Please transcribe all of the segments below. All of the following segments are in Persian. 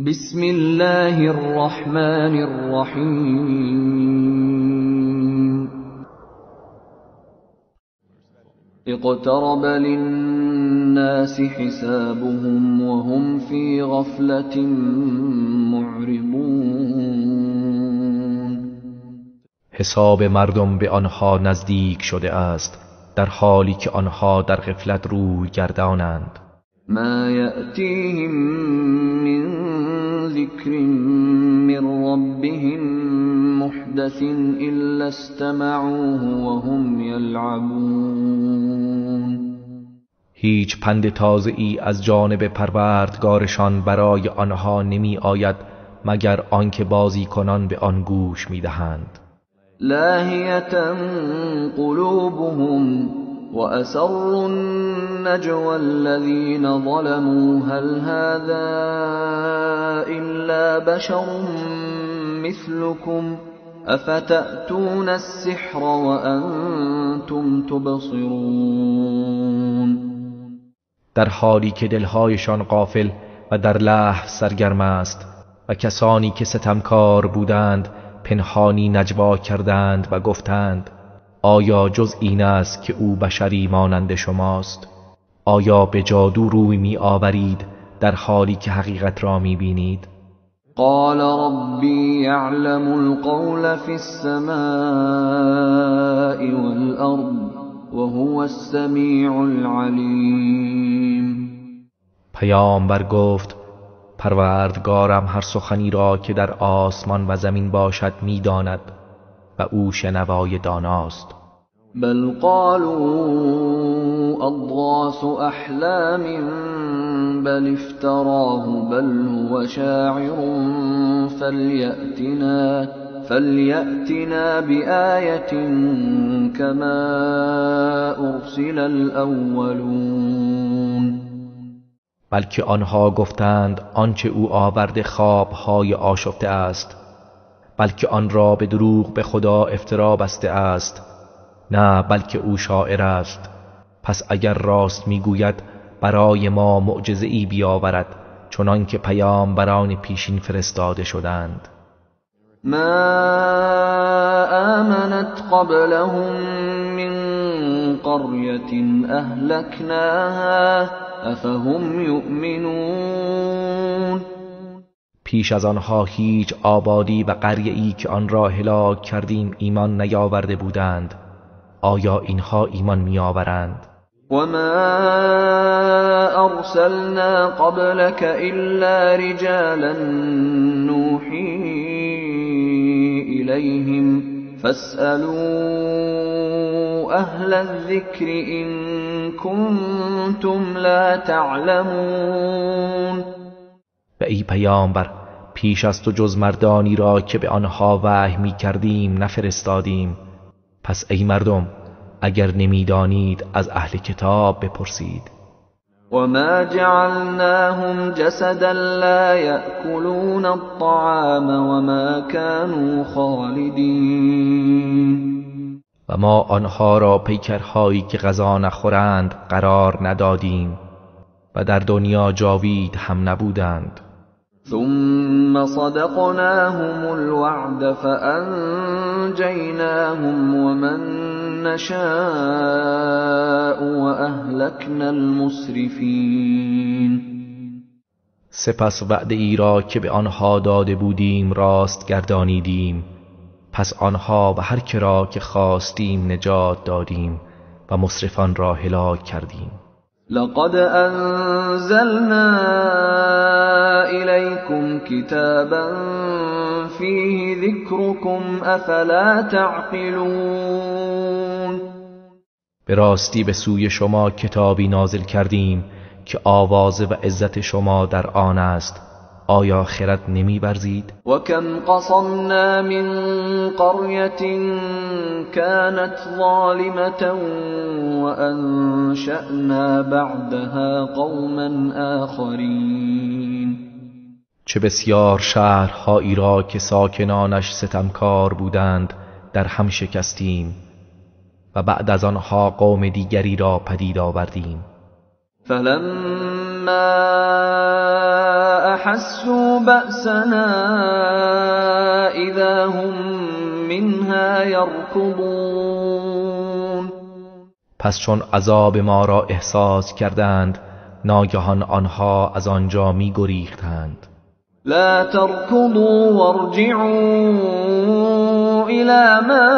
بسم الله الرحمن الرحیم اقترب للناس حسابهم وهم في غفلة معرضون. حساب مردم به آنها نزدیک شده است در حالی که آنها در غفلت روی گردانند. ما یأتیهم من ذکر من ربهم محدث الا استمعوه وهم یلعبون. هیچ پند تازه‌ای از جانب پروردگارشان برای آنها نمی آید مگر آنکه بازیکنان به آن گوش می دهند. لاهیة قلوبهم وأسروا النجوى الذين ظلموا هل هذا إلا بشر مثلكم أفتأتون السحر وأنتم تبصرون. در حالی که دلهایشان غافل و در لهو سرگرم است و کسانی که ستمکار بودند پنهانی نجوا کردند و گفتند آیا جز این است که او بشری مانند شماست؟ آیا به جادو روی می آورید در حالی که حقیقت را می بینید؟ قال ربی یعلم القول فی السماء والارض وهو السمیع العلیم. پیامبر گفت پروردگارم هر سخنی را که در آسمان و زمین باشد می داند و او شنوای داناست. بل قالوا اضغاث احلام بل افتراه بل هو شاعر فلیأتنا بآیة كما ارسل الاولون. بلکه آنها گفتند آنچه او آورده خوابهای آشفته است، بلکه آن را به دروغ به خدا افترا بسته است. نه بلکه او شاعر است. پس اگر راست میگوید برای ما معجزه‌ای بیاورد چنان که پیامبران پیشین فرستاده شدند. ما آمنت قبلهم من قرية اهلكناها افهم یؤمنون. پیش از آنها هیچ آبادی و قریه‌ای که آن را هلاک کردیم ایمان نیاورده بودند. آیا اینها ایمان میآورند؟ وما ارسلنا قبلك الا رجالا نوحی الیهم فاسألوا اهل الذکر ان کنتم لا تعلمون. و ای پیامبر پیش از تو جز مردانی را که به آنها وحی می کردیم نفرستادیم. پس ای مردم اگر نمیدانید از اهل کتاب بپرسید. وما جعلناهم جسدا لا يأكلون الطعام وما كانوا خالدين. و ما آنها را پیکرهایی که غذا نخورند قرار ندادیم و در دنیا جاوید هم نبودند. ثم صدقناهم الوعد فأنجيناهم ومن نشاء وأهلكنا المسرفين. سپس وعده ای را که به آنها داده بودیم راست گردانیدیم. پس آنها و هر که را که خواستیم نجات دادیم و مسرفان را هلاک کردیم. لقد انزلنا إليكم كتابا فيه ذكركم افلا تعقلون. به راستی به سوی شما کتابی نازل کردیم که آواز و عزت شما در آن است. آیا خرد نمی ورزید؟ و کم قصمنا من قرية كانت ظالمة وانشأنا بعدها قوما آخرین. چه بسیار شهرهایی را که ساکنانش ستمکار بودند در هم شکستیم و بعد از آنها قوم دیگری را پدید آوردیم. فلما أحسوا بأسنا إذا هم منها يركضون. پس چون عذاب ما را احساس کردند ناگهان آنها از آنجا می گریختند. لا تركضوا وارجعوا إلى ما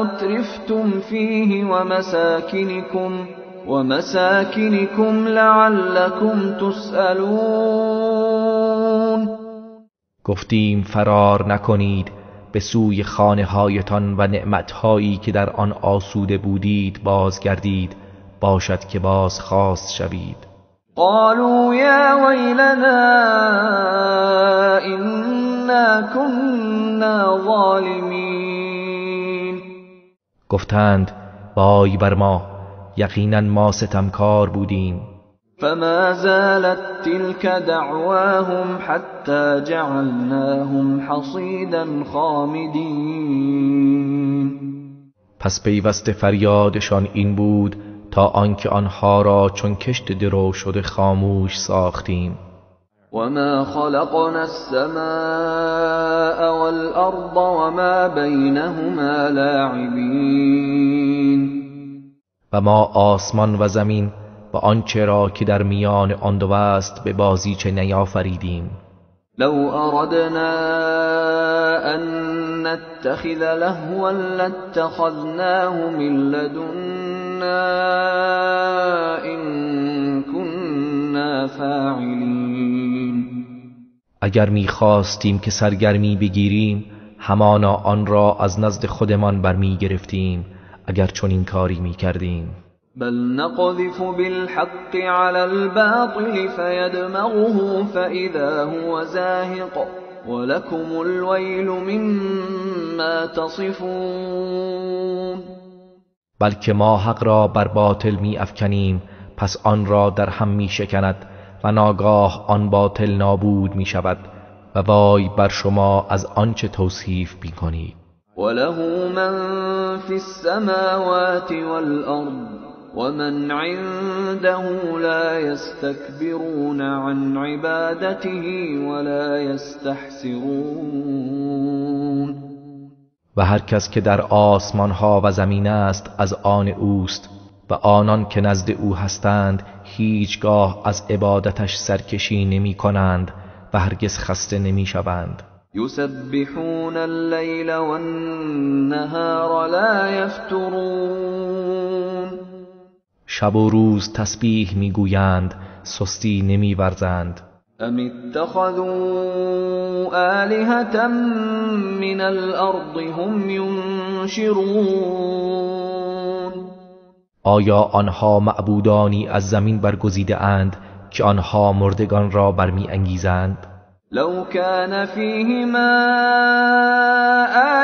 أترفتم فيه ومساكنكم لعلكم تسألون. گفتیم فرار نکنید، به سوی خانه هایتان و نعمتهایی که در آن آسوده بودید بازگردید، باشد که بازخواست شوید. قالوا يا ويلنا إنا كنا ظالمين. گفتند وای بر ما، یقینا ما ستمکار بودیم. فما زالت تلك دعواهم حتى جعلناهم حصيدا خامدين. پس پیوسته فریادشان این بود تا آنکه آنها را چون کشت درو شده خاموش ساختیم. وما خلقنا السماء والأرض وما بينهما لاعبين. و ما آسمان و زمین و آنچه را که در میان آن دو است به بازیچه نیافریدیم. لو أردنا أن نتخذ لهوا لاتخذناه من لدنا إن كنا فاعلين. اگر می‌خواستیم که سرگرمی بگیریم همانا آن را از نزد خودمان برمی گرفتیم اگر چنین کاری می‌کردیم. بل نقذف بالحق على الباطل فيدمغه فإذا هو زاهق ولكم الويل مما تصفون. بلکه ما حق را بر باطل می افکنیم پس آن را در هم می شکند و ناگاه آن باطل نابود می شود و وای بر شما از آنچه توصیف می کنید. وله من في السماوات والأرض ومن عنده لا يستكبرون عن عبادته ولا يستحسرون. و هر کس که در آسمان ها و زمین است از آن اوست و آنان که نزد او هستند هیچگاه از عبادتش سرکشی نمی کنند و هرگز خسته نمی شوند. يسبحون الليل والنهار لا يفترون. شب و روز تسبیح میگویند سستی نمی‌ورزند. ام اتخذوا آلهة من الارض هم ينشرون. آیا آنها معبودانی از زمین برگزیده اند که آنها مردگان را برمی انگیزند؟ لو كان فيهما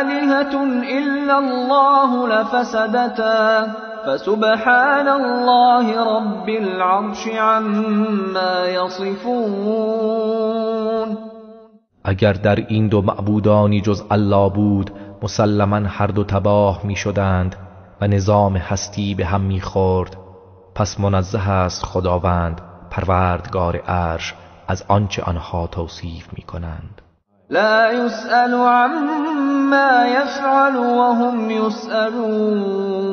آلهة إلا الله لفسدتا فسبحان الله رب العرش عما يصفون. اگر در این دو معبودانی جز الله بود مسلما هر دو تباه می شدند و نظام هستی به هم می خورد. پس منزه است خداوند پروردگار عرش از آنچه آنها توصیف می کنند. لا يسأل عما يفعل وهم يسألون.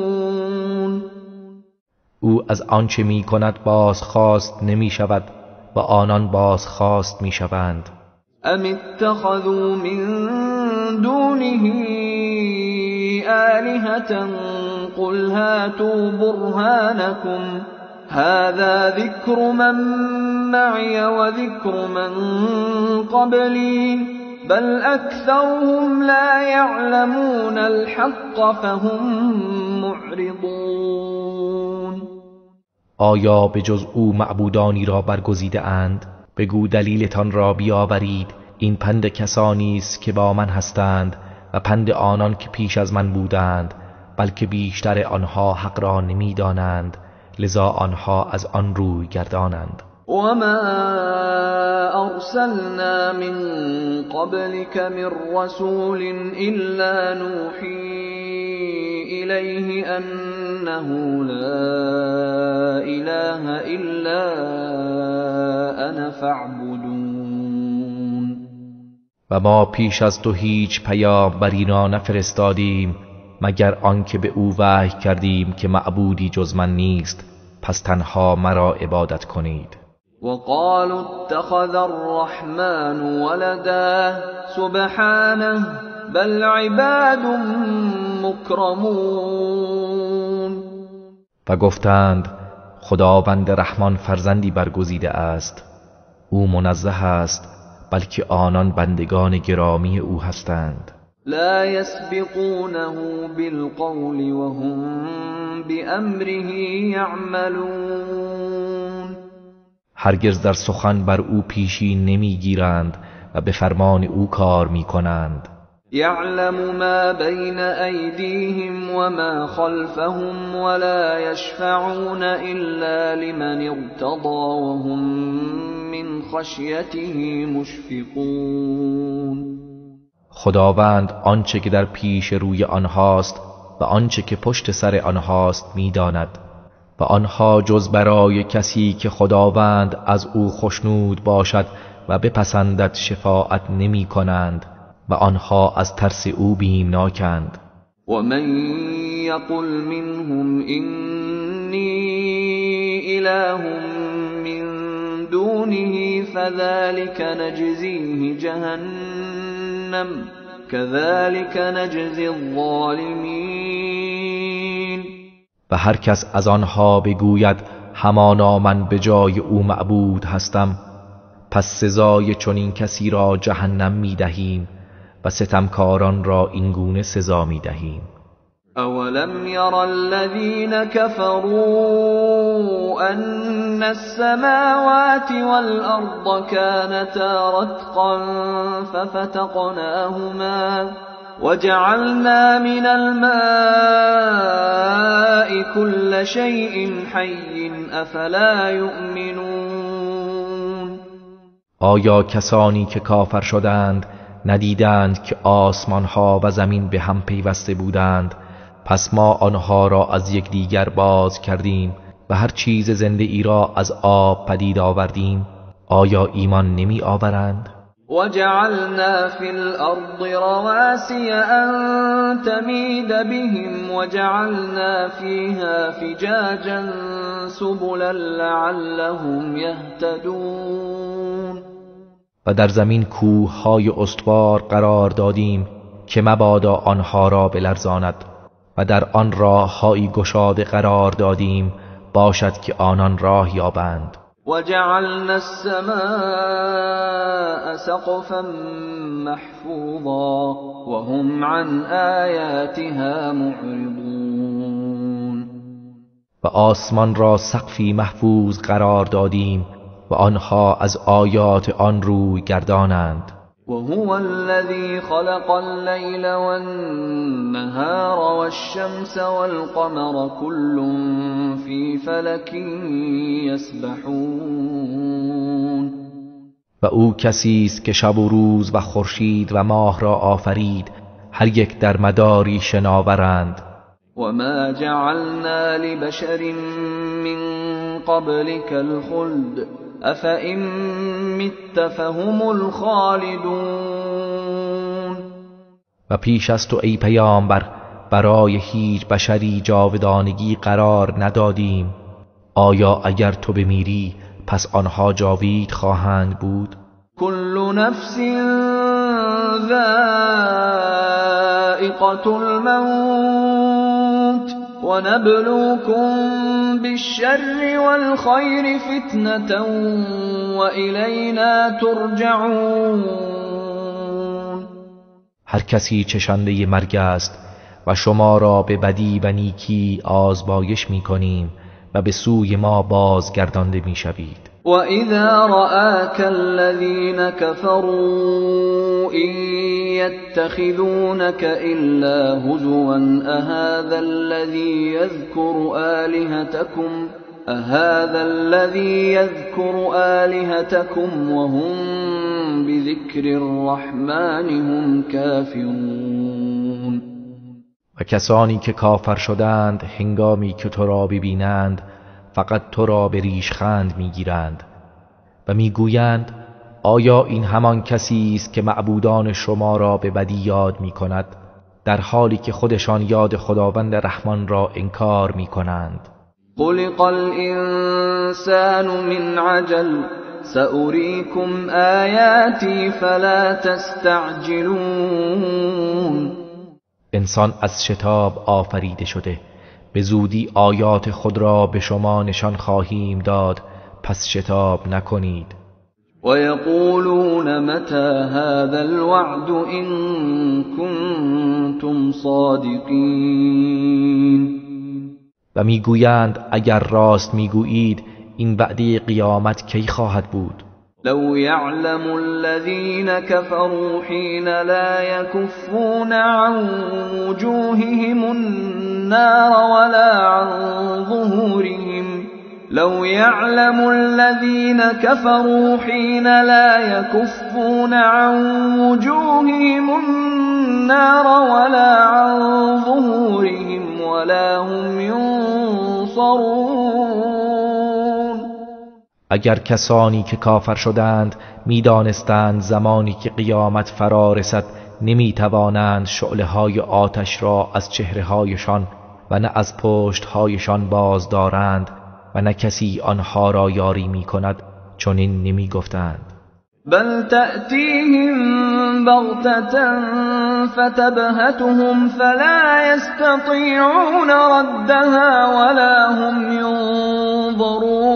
او از آنچه می کند بازخواست نمی شود و آنان بازخواست می شوند. ام اتخذوا من دونه آلهة قل هاتوا برهانكم هذا ذكر من معي وذكر من قبلي بل أكثرهم لا يعلمون الحق فهم معرضون. آیا به جز او معبودانی را برگزیده اند؟ بگو دلیلتان را بیاورید. این پند کسانی است که با من هستند و پند آنان که پیش از من بودند، بلکه بیشتر آنها حق را نمی‌دانند، لذا آنها از آن روی گردانند. وما أرسلنا من قبلك من رسول إلا نوحي إليه أنه أنه لا إله إلا أنا فاعبدون. و ما پیش از تو هیچ پیامبری را نفرستادیم مگر آنکه به او وحی کردیم که معبودی جز من نیست، پس تنها مرا عبادت کنید. وقالوا اتخذ الرحمن ولدا سبحانه بل عباد مکرمون. و گفتند خداوند رحمان فرزندی برگزیده است، او منزه است، بلکه آنان بندگان گرامی او هستند. لا يسبقونه بالقول وهم بأمره يعملون. هرگز در سخن بر او پیشی نمیگیرند و به فرمان او کار میکنند. يعلم ما بين أيديهم وما خلفهم ولا يشفعون إلا لمن ارتضى وهم من خشيته مشفقون. خداوند آنچه که در پیش روی آنهاست و آنچه که پشت سر آنهاست میداند و آنها جز برای کسی که خداوند از او خوشنود باشد و بپسندد شفاعت نمی کنند و آنها از ترس او بیمناکند. ومن يقل منهم إني إله من دونه فذلك نجزيه جهنم كذلك نجزي الظالمين. و هر کس از آنها بگوید همانا من به جای او معبود هستم، پس سزای چنین کسی را جهنم میدهیم و ستمکاران را اینگونه سزا میدهیم. اولم ير الذين كفروا ان السماوات والارض كانتا رتقا ففتقناهما وجعلنا من الماء كل شيء حي افلا يؤمنون. آیا کسانی که کافر شدند ندیدند که آسمانها و زمین به هم پیوسته بودند، پس ما آنها را از یکدیگر باز کردیم و هر چیز زنده ای را از آب پدید آوردیم، آیا ایمان نمی آورند؟ وجعلنا في الأرض رواسي أن تميد بهم وجعلنا فيها فجاجا سبلا لعلهم يهتدون. و در زمین کوه‌های استوار قرار دادیم که مبادا آنها را بلرزاند و در آن راه‌هایی گشاده قرار دادیم باشد که آنان راه یابند. وجعلنا السماء سقفا محفوظا وهم عن آياتها معرضون. و آسمان را سقفی محفوظ قرار دادیم و آنها از آیات آن روی گردانند. وهو الذي خلق الليل والنهار والشمس والقمر كل في فلك يسبحون. و او کسی است که شب و روز و خورشید و ماه را آفرید، هر یک در مداری شناورند. وما جعلنا لبشر من قبلك الخلد افئن مت فهم الخالدون. و پیش از تو ای پیامبر برای هیچ بشری جاودانگی قرار ندادیم، آیا اگر تو بمیری پس آنها جاوید خواهند بود؟ كل نفس ذائقة الموت ونبلوكم بالشر والخير فتنة وإلينا ترجعون. هر کسی چشنده مرگ است و شما را به بدی و نیکی آزمایش می‌کنیم و به سوی ما بازگردانده می‌شوید. وَإِذَا رَآكَ الَّذِينَ كَفَرُوا إِن يَتَّخِذُونَكَ إِلَّا هُزُوًا أَهَذَا الَّذِي يَذْكُرُ آلِهَتَكُمْ وَهُمْ بِذِكْرِ الرَّحْمَنِ هُمْ كَافِرُونَ. و کسانی که کافر شدند هنگامی که تو را ببینند فقط تو را به ریشخند میگیرند و میگویند آیا این همان کسی است که معبودان شما را به بدی یاد میکند در حالی که خودشان یاد خداوند رحمان را انکار میکنند. خلق الانسان من عجل سأريكم آیاتی فلا تستعجلون. انسان از شتاب آفریده شده، به زودی آیات خود را به شما نشان خواهیم داد، پس شتاب نکنید. ويقولون متى هذا الوعد إن كنتم صادقين. و میگویند اگر راست میگویید این وعده قیامت کی خواهد بود؟ لو يعلم الذين كفروا حين لا يكفون عن وجوههم النار ولا عن ظهورهم لو يعلم الذين كفروا حين لا يكفون عن وجوههم النار ولا عن ظهورهم ولا هم ينصرون. اگر کسانی که کافر شدند میدانستند زمانی که قیامت فرا رسد نمیتوانند شعله‌های آتش را از چهره‌هایشان و نه از پشت‌هایشان باز دارند و نه کسی آنها را یاری می کند، چنین نمی گفتند. بل تأتیهم بغتة فتبهتهم فلا يستطيعون ردها ولا هم ينظرون.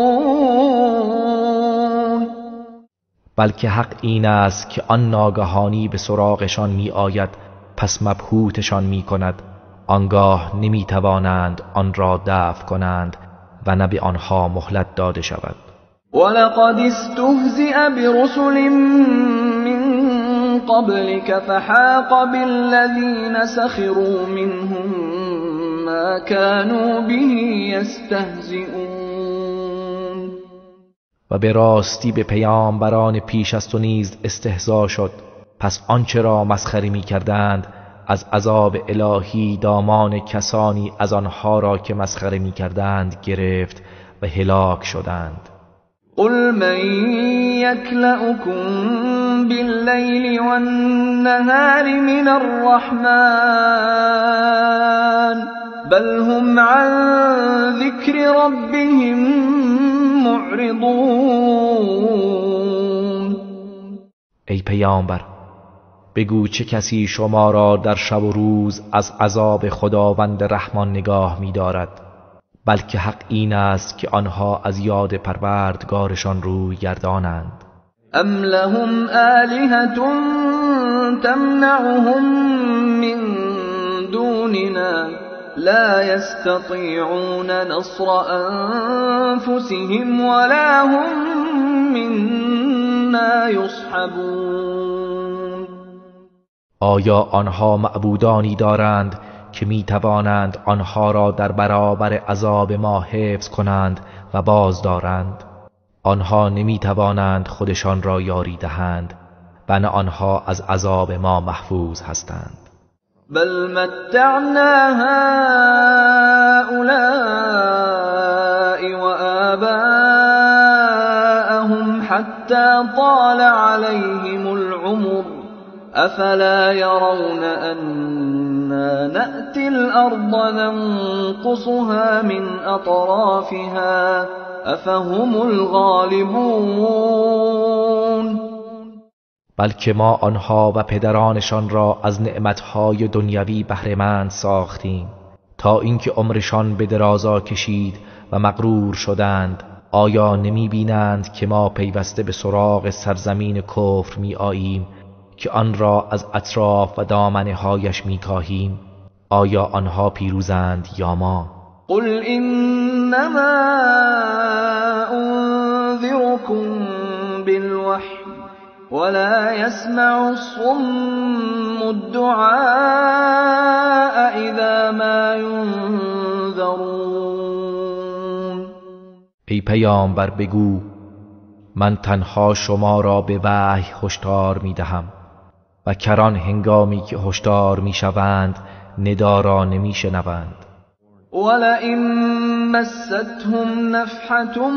بلکه حق این است که آن ناگهانی به سراغشان می آید، پس مبهوتشان می کند، آنگاه نمی توانند آن را دفع کنند و نه به آنها مهلت داده شود. ولقد استهزئ برسل من قبلك فحاق بالذين سخروا منهم ما كانوا به يستهزئون. و به راستی به پیامبران پیش از تو نیز استهزا شد، پس آنچه را مسخره می کردند از عذاب الهی دامان کسانی از آنها را که مسخره می کردند گرفت و هلاک شدند. قل من يكلأكم بالليل والنهار من الرحمن بل هم عن ذكر ربهم معرضون. ای پیامبر بگو چه کسی شما را در شب و روز از عذاب خداوند رحمان نگاه می دارد؟ بلکه حق این است که آنها از یاد پروردگارشان روی گردانند. ام لهم آلهة تمنعهم من دوننا لا يستطيعون نصر أنفسهم ولا هم منا يصحبون. آیا آنها معبودانی دارند که می توانند آنها را در برابر عذاب ما حفظ کنند و باز دارند؟ آنها نمی توانند خودشان را یاری دهند و نه آنها از عذاب ما محفوظ هستند. بل متعنا هؤلاء وآباءهم حتى طال عليهم العمر أفلا يرون أنا نأتي الأرض ننقصها من أطرافها أفهم الغالبون. بلکه ما آنها و پدرانشان را از نعمتهای دنیوی بهره‌مند ساختیم تا اینکه عمرشان به درازا کشید و مغرور شدند. آیا نمی بینند که ما پیوسته به سراغ سرزمین کفر می آییم که آن را از اطراف و دامنه هایش می کاهیم؟ آیا آنها پیروزند یا ما؟ قل انما انذركم بالوحی ولا يسمع الصم الدعاء اذا ما ينذرون. ای پیامبر بگو من تنها شما را به وحی هشدار می دهم و کران هنگامی که هشدار می شوند ندا را نمی شنوند. ولئن مستهم نفحة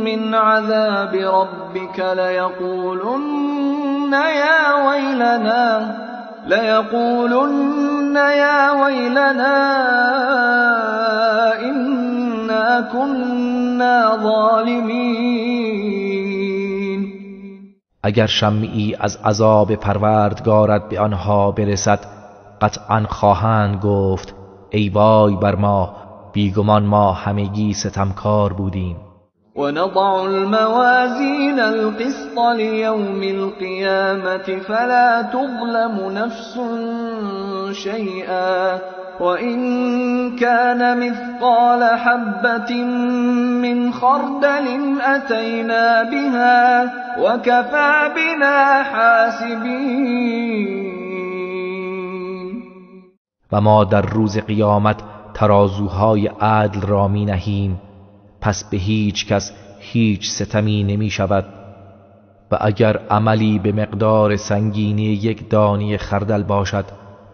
من عذاب ربك ليقولن يا ويلنا إنا كنا ظالمین. اگر شمعی از عذاب پروردگارت به آنها برسد قطعا خواهند گفت ای وای بر ما، بیگمان ما همگی ستمکار بودیم. ونضع الموازين القسط ليوم القيامة فلا تظلم نفس شيئا وإن كان مثقال حبة من خردل أتينا بها وكفى بنا حاسبين. و ما در روز قیامت ترازوهای عدل را می نهیم، پس به هیچ کس هیچ ستمی نمی شود و اگر عملی به مقدار سنگینی یک دانه خردل باشد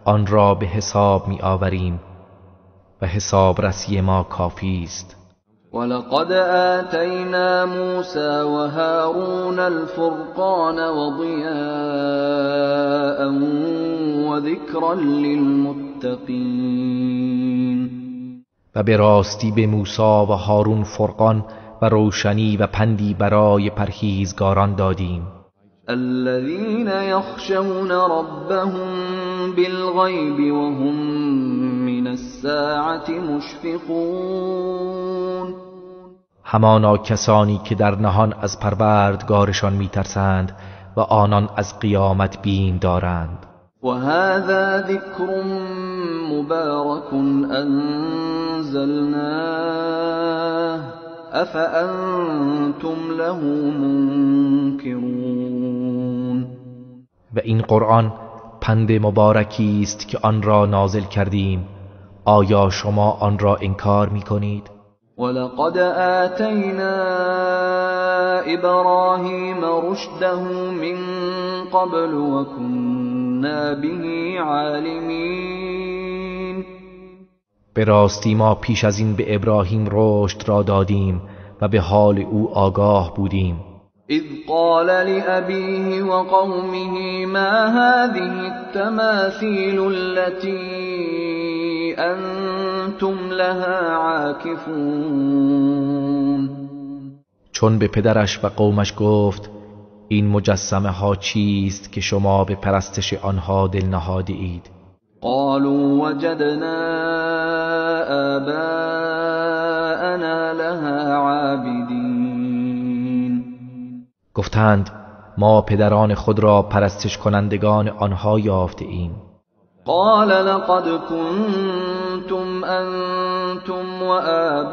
آن را به حساب می آوریم و حسابرسی ما کافی است. ولقد آتينا موسى وهارون الفرقان وضياء وذكرا للمتقين. و به راستی به موسی و هارون فرقان و روشنی و پندی برای پرهیزگاران دادیم. الذين يخشون ربهم بالغيب وهم من الساعة مشفقون. همانا کسانی که در نهان از پروردگارشان میترسند و آنان از قیامت بیم دارند. وهذا ذكر مبارك أنزلناه أفأنتم له منكرون. و این قرآن پند مبارکی است که آن را نازل کردیم، آیا شما آن را انکار می‌کنید؟ ولقد آتينا إبراهيم رشده من قبل وكنا به عالمين. به راستی ما پیش از این به ابراهیم رشد را دادیم و به حال او آگاه بودیم. إذ قال لأبيه وقومه ما هذه التماثيل التي أنتم لها عاكفون. چون به پدرش و قومش گفت این مجسمه ها چیست که شما به پرستش آنها دل نهاده اید؟ قالوا وجدنا آباءنا لها عابدين. گفتند ما پدران خود را پرستش کنندگان آنها یافته ایم. قال لقد كنتم أنتم وآباؤكم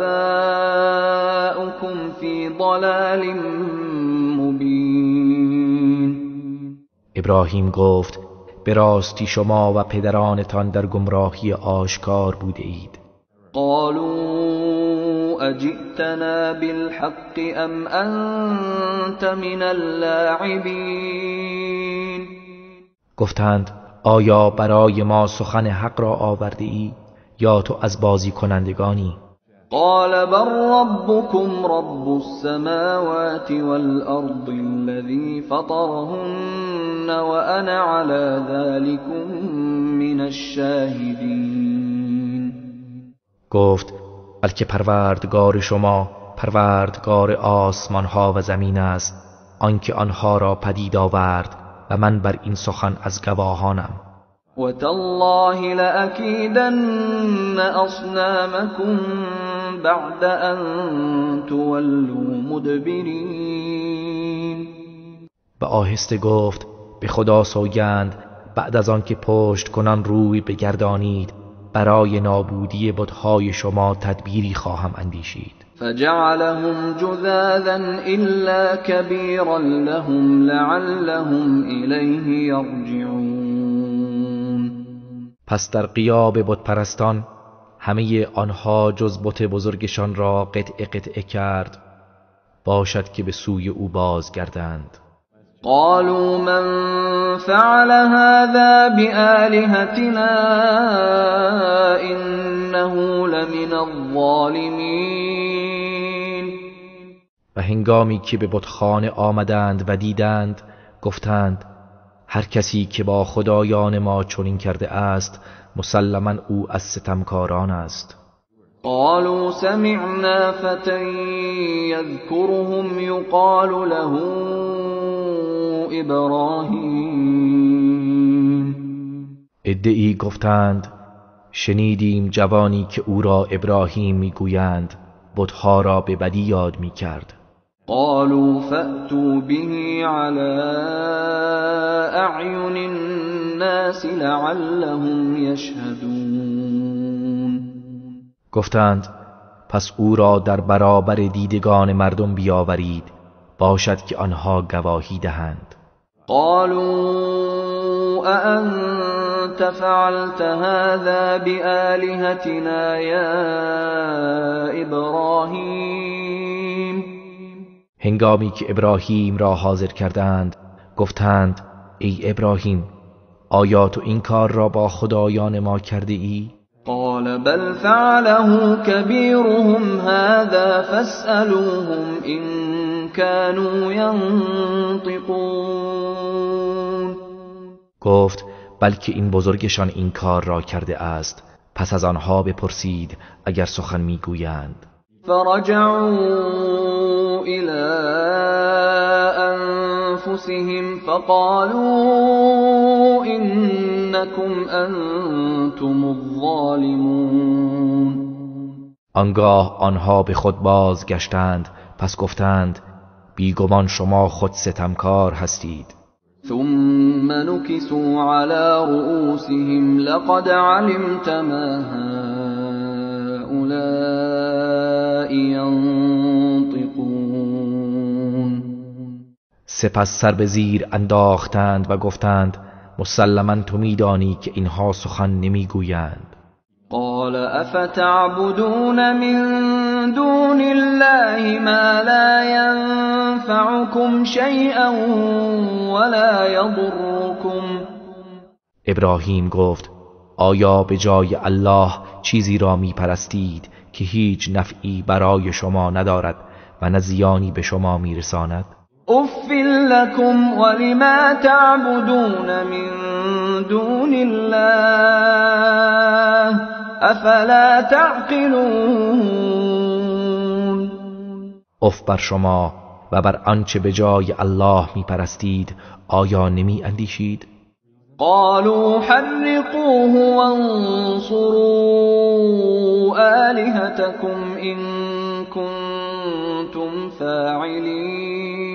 في ضلال مبين. ابراهیم گفت به راستی شما و پدرانتان در گمراهی آشکار بوده اید. قالوا أجئتنا بالحق أم أنت من اللاعبين. گفتند آیا برای ما سخن حق را آورده ای یا تو از بازی کنندگانی؟ قال بل ربكم رب السماوات والأرض الذي فطرهن وأنا على ذلكم من الشاهدين. گفت بلکه پروردگار شما پروردگار آسمان ها و زمین است، آنکه آنها را پدید آورد و من بر این سخن از گواهانم. وتالله لأكيدن أصنامكم بعد أن تولوا مدبرين. و آهسته گفت به خدا سوگند بعد از آن که پشت کنان روی بگردانید برای نابودی بت‌های شما تدبیری خواهم اندیشید. فجعلهم جذاذا إلا كبيرا لهم لعلهم إليه يرجعون. پس در غیاب بت پرستان همه آنها جز بت بزرگشان را قطعه قطعه کرد، باشد که به سوی او بازگردند. قالوا من فعل هذا بآلهتنا إنه لمن الظالمین. و هنگامی که به بتخانه آمدند و دیدند گفتند هر کسی که با خدایان ما چنین کرده است مسلما او از ستمکاران است. قالوا سمعنا فتى يذكرهم يقال له ابراهیم. عده‌ای گفتند شنیدیم جوانی که او را ابراهیم میگویند بتها را به بدی یاد میکرد. قالوا فأتوا به على اعین الناس لعلهم یشهدون. گفتند پس او را در برابر دیدگان مردم بیاورید باشد که آنها گواهی دهند. قالوا أأنت فعلت هذا بآلهتنا یا ابراهیم. هنگامی که ابراهیم را حاضر کردند گفتند ای ابراهیم آیا تو این کار را با خدایان ما کرده ای؟ قال بل فعله كبيرهم هذا فاسألوهم إن كانوا ينطقون. گفت بلکه این بزرگشان این کار را کرده است پس از آنها بپرسید اگر سخن میگویند. فرجعوا إلى أنفسهم فقالوا إنكم أنتم الظالمون. آنگاه آنها به خود بازگشتند پس گفتند بیگمان شما خود ستمکار هستید. ثم نكسوا على رؤوسهم لقد علمت ما هؤلاء ينطقون. سپس سر به زیر انداختند و گفتند مسلماً تو میدانی که اینها سخن نمیگویند. قال افتعبدون من دون الله ما لا ينفعكم شيئا ولا يضركم. ابراهیم گفت آیا به جای الله چیزی را میپرستید که هیچ نفعی برای شما ندارد و نه زیانی به شما میرساند؟ اف لكم ولما تعبدون من دون الله افلا تعقلون. اف بر شما و بر آنچه به جای الله میپرستید آیا نمی اندیشید؟ قالوا حرقوه وانصروا آلهتكم إن كنتم فاعلین.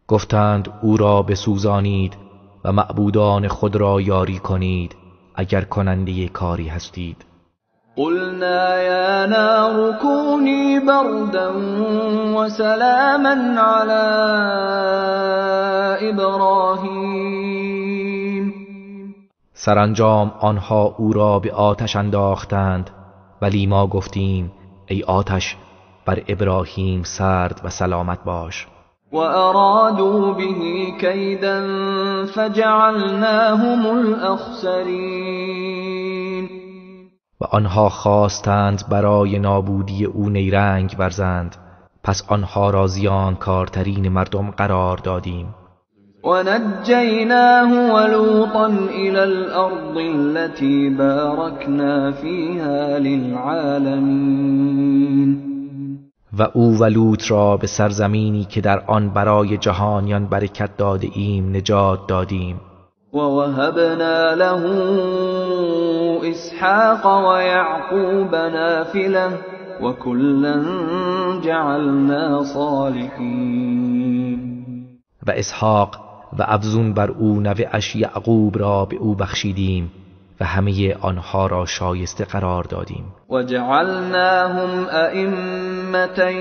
گفتند او را بسوزانید و معبودان خود را یاری کنید اگر کننده کاری هستید. قلنا یا نار کونی بردا وسلاما علی ابراهیم. سرانجام آنها او را به آتش انداختند ولی ما گفتیم ای آتش بر ابراهیم سرد و سلامت باش. و ارادوا به کیدا فجعلناهم الاخسرین. و آنها خواستند برای نابودی او نیرنگ ورزند پس آنها را زیانکارترین مردم قرار دادیم. و نجیناه ولوطا الى الارض التي باركنا فيها للعالمین. و او و لوط را به سرزمینی که در آن برای جهانیان برکت داده ایم نجات دادیم. و وهبنا له اسحاق و یعقوب نافله و کلا جعلنا صالحین. و اسحاق و افزون بر او نوه‌اش یعقوب را به او بخشیدیم و همه آنها را شایسته قرار دادیم. و جعلناهم ائمة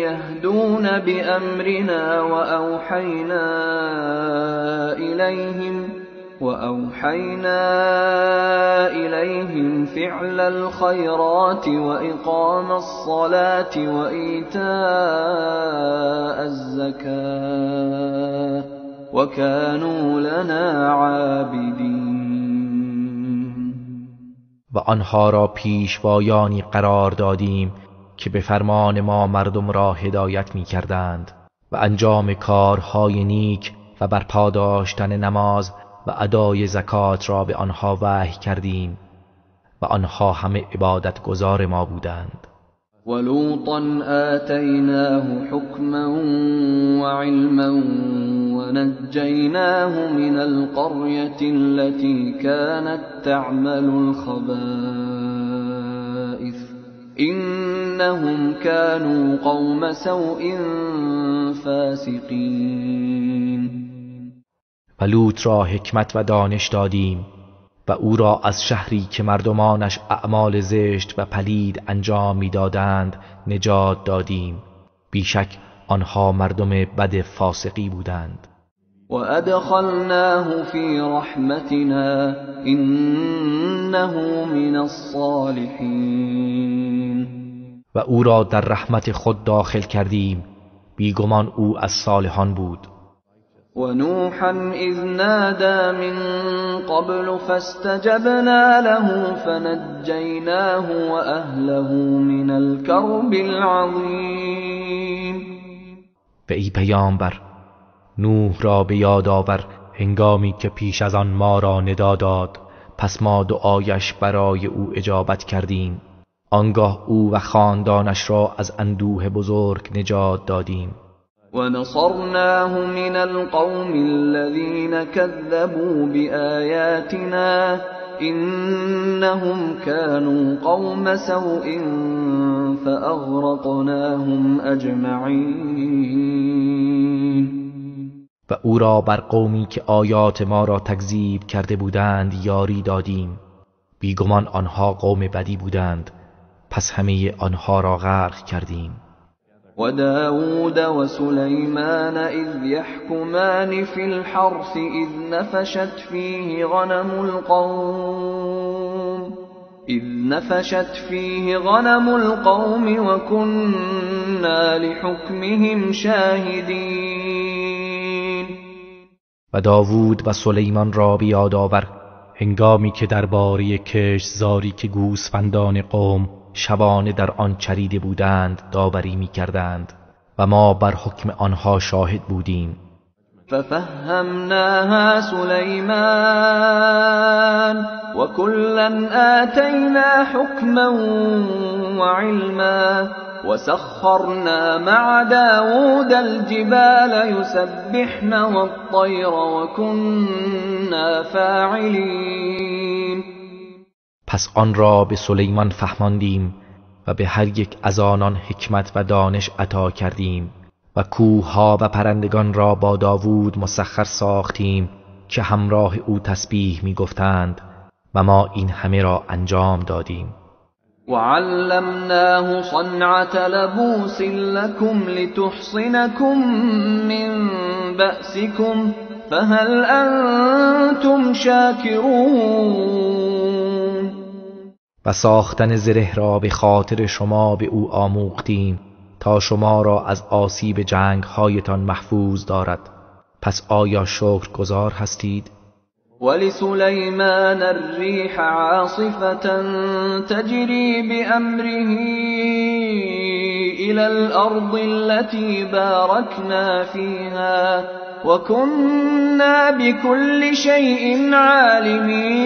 یهدون بامرنا و اوحینا الیهم وأوحينا إليهم فعل الخيرات وإقام الصلاة وإيتاء الزكاة وكانوا لنا عابدين. و آنها را پیشوایانی قرار دادیم که به فرمان ما مردم را هدایت می کردند و انجام کارهای نیک و برپا داشتن نماز و ادای زکات را به آنها وحی کردیم و آنها همه عبادت گزار ما بودند. ولوطا آتیناه حکما وعلما ونجیناه من القرية التي كانت تعمل الخبائث إنهم كانوا قوم سوء فاسقین. و لوط را حکمت و دانش دادیم و او را از شهری که مردمانش اعمال زشت و پلید انجام می‌دادند نجات دادیم. بیشک آنها مردم بد فاسقی بودند. و ادخلناه فی رحمتنا انه من الصالحین. و او را در رحمت خود داخل کردیم، بیگمان او از صالحان بود. ونوحا إذ نادى من قبل فاستجبنا له فنجيناه وأهله من الكرب العظيم. و ای پیامبر، نوح را به یاد آور هنگامی که پیش از آن ما را ندا داد، پس ما دعایش برای او اجابت کردیم. آنگاه او و خاندانش را از اندوه بزرگ نجات دادیم. ونصرناه من القوم الذين كذبوا بآياتنا إنهم كانوا قوم سوء فأغرقناهم أجمعين. و او را بر قومی که آیات ما را تکذیب کرده بودند یاری دادیم. بیگمان آنها قوم بدی بودند، پس همه آنها را غرق کردیم. وداود وسليمان إذ يحكمان في الحرث إذ نفشت فيه غنم القوم وكنا لحكمهم شاهدين. و داوود و سلیمان را بیاد آور هنگامی که درباره کشتزاری که گوسفندان قوم شبانه در آن چریده بودند داوری می کردند و ما بر حکم آنها شاهد بودیم. ففهمناها سلیمان وكلا آتینا حکما وعلما وسخرنا مع داود الجبال يسبحن والطير وكنا فاعلين. پس آن را به سلیمان فهماندیم و به هر یک از آنان حکمت و دانش عطا کردیم و کوه‌ها و پرندگان را با داوود مسخر ساختیم که همراه او تسبیح می گفتند و ما این همه را انجام دادیم. وعلمناه صنعة لبوس لكم لتحصنكم من بأسكم فهل أنتم شاكرون. و ساختن زره را به خاطر شما به او آموختیم تا شما را از آسیب جنگ هایتان محفوظ دارد، پس آیا شکرگزار هستید؟ ولسليمان الريح عاصفة تجري بأمره إلى الأرض التي باركنا فيها وكنا بكل شيء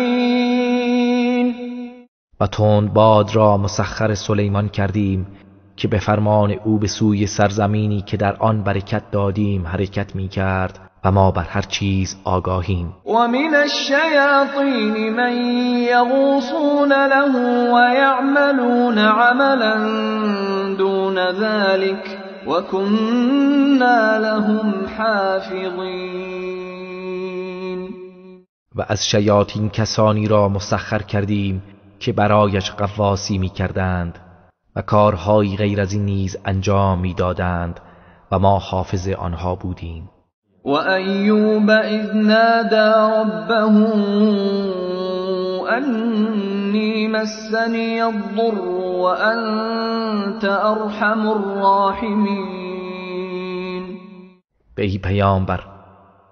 عالمين. و تند باد را مسخر سلیمان کردیم که به فرمان او به سوی سرزمینی که در آن برکت دادیم حرکت می کرد و ما بر هر چیز آگاهیم. و من الشیاطین من یغوصون له و یعملون عملا دون ذلك و كنا لهم حافظین. و از شیاطین کسانی را مسخر کردیم که برایش غواصی می کردند و کارهایی غیر از این نیز انجام می دادند و ما حافظ آنها بودیم. وأيوب إذ نادى ربه أني مسني الضر وأنت أرحم الراحمين. ای پیامبر،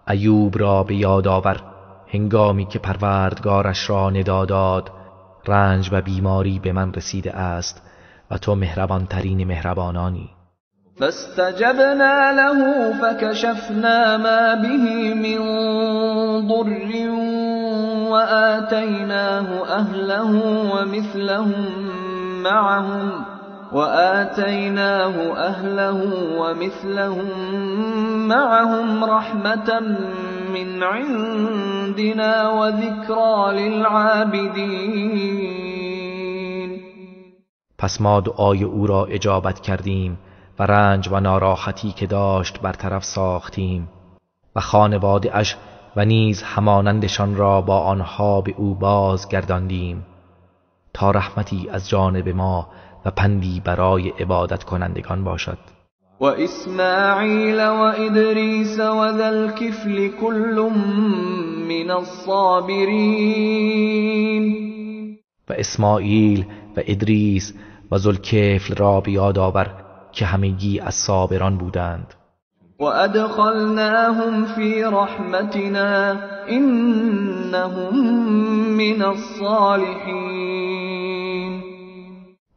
ایوب را به یاد آور هنگامی که پروردگارش را ندا داد رنج و بیماری به من رسیده است و تو مهربان ترین مهربانانی. فاستجبنا له فكشفنا ما به من ضر وآتيناه أهله ومثلهم معهم رحمة من عندنا وذكرى للعابدين. پس ما دعای او را اجابت کردیم و رنج و ناراحتی که داشت برطرف ساختیم و خانواده اش و نیز همانندشان را با آنها به او بازگرداندیم تا رحمتی از جانب ما و پندی برای عبادت کنندگان باشد. و اسماعیل و ادریس و ذا الکفل کل من الصابرین. و اسماعیل و ادریس و ذوالکفل را بیاد آور که همگی از صابران بودند. و ادخلناهم فی رحمتنا انهم من الصالحین.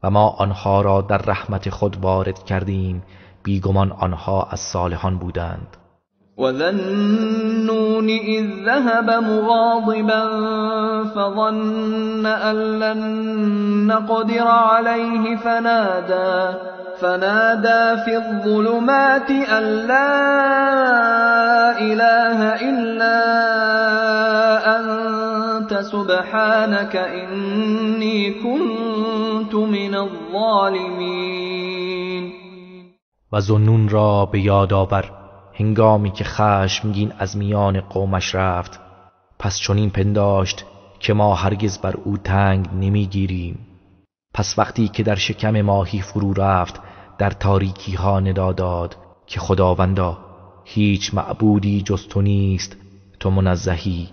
و ما آنها را در رحمت خود وارد کردیم، بیگمان آنها از صالحان بودند. و ذا النون اذ ذهب مغاضبا فظن ان لن نقدر عليه فنادى في الظلمات أن لا إله إلا أنت سبحانك إني كنت من الظالمين. و ذوالنون را به یاد آور هنگامی که خشمگین از میان قومش رفت، پس چنین پنداشت که ما هرگز بر او تنگ نمیگیریم. پس وقتی که در شکم ماهی فرو رفت در تاریکی ها ندا داد که خداوندا هیچ معبودی جز تو نیست، تو منزهی،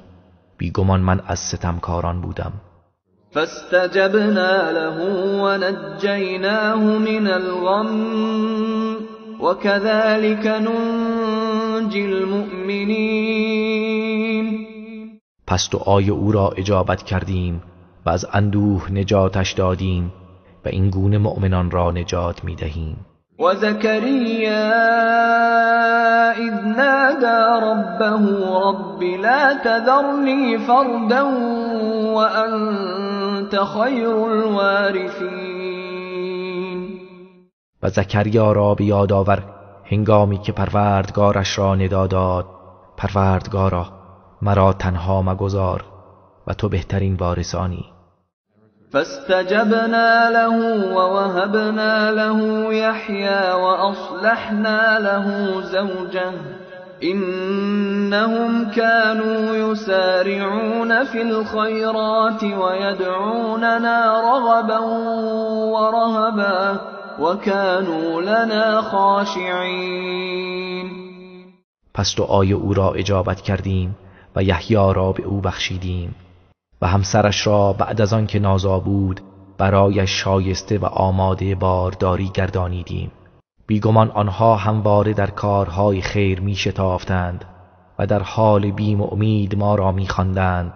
بیگمان من از ستمکاران بودم. فاستجبنا له ونجيناه من الغم وكذلك ننجي المؤمنين. پس دعای او را اجابت کردیم و از اندوه نجاتش دادیم و این گونه مؤمنان را نجات می دهیم. و زکریا اذ نادى ربه رب لا تذرنی فردا وانت خیر الوارثین. و زکریا را به یاد آور هنگامی که پروردگارش را ندا داد پروردگارا مرا تنها مگذار و تو بهترین وارثانی. فاستجبنا له ووهبنا له يحيى وأصلحنا له زوجه إنهم كانوا يسارعون في الخيرات ويدعوننا رغبا ورهبا وكانوا لنا خاشعين. پس دعای او را اجابت کردیم و یحیی را به او بخشیدیم و همسرش را بعد از آن که نازا بود برایش شایسته و آماده بارداری گردانیدیم. بیگمان آنها همواره در کارهای خیر می شتافتند و در حال بیم و امید ما را می خواندند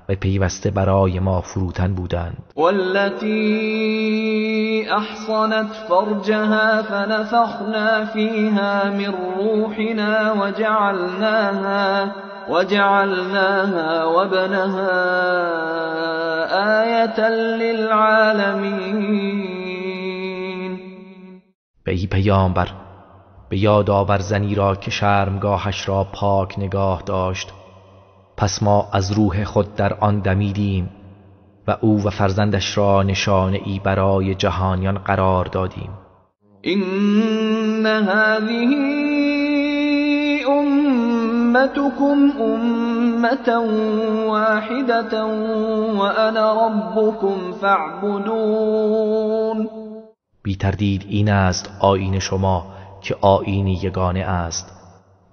و پیوسته برای ما فروتن بودند. والتي احصنت فرجها فنفخنا فيها من روحنا وجعلناها وابنها آية للعالمين. به ای پیامبر به یاد آور زنی را که شرمگاهش را پاک نگاه داشت، پس ما از روح خود در آن دمیدیم و او و فرزندش را نشانه ای برای جهانیان قرار دادیم. این هذه امتكم امة واحدة وانا ربكم فاعبدون. بی تردید این است آیین شما که آیینی یگانه است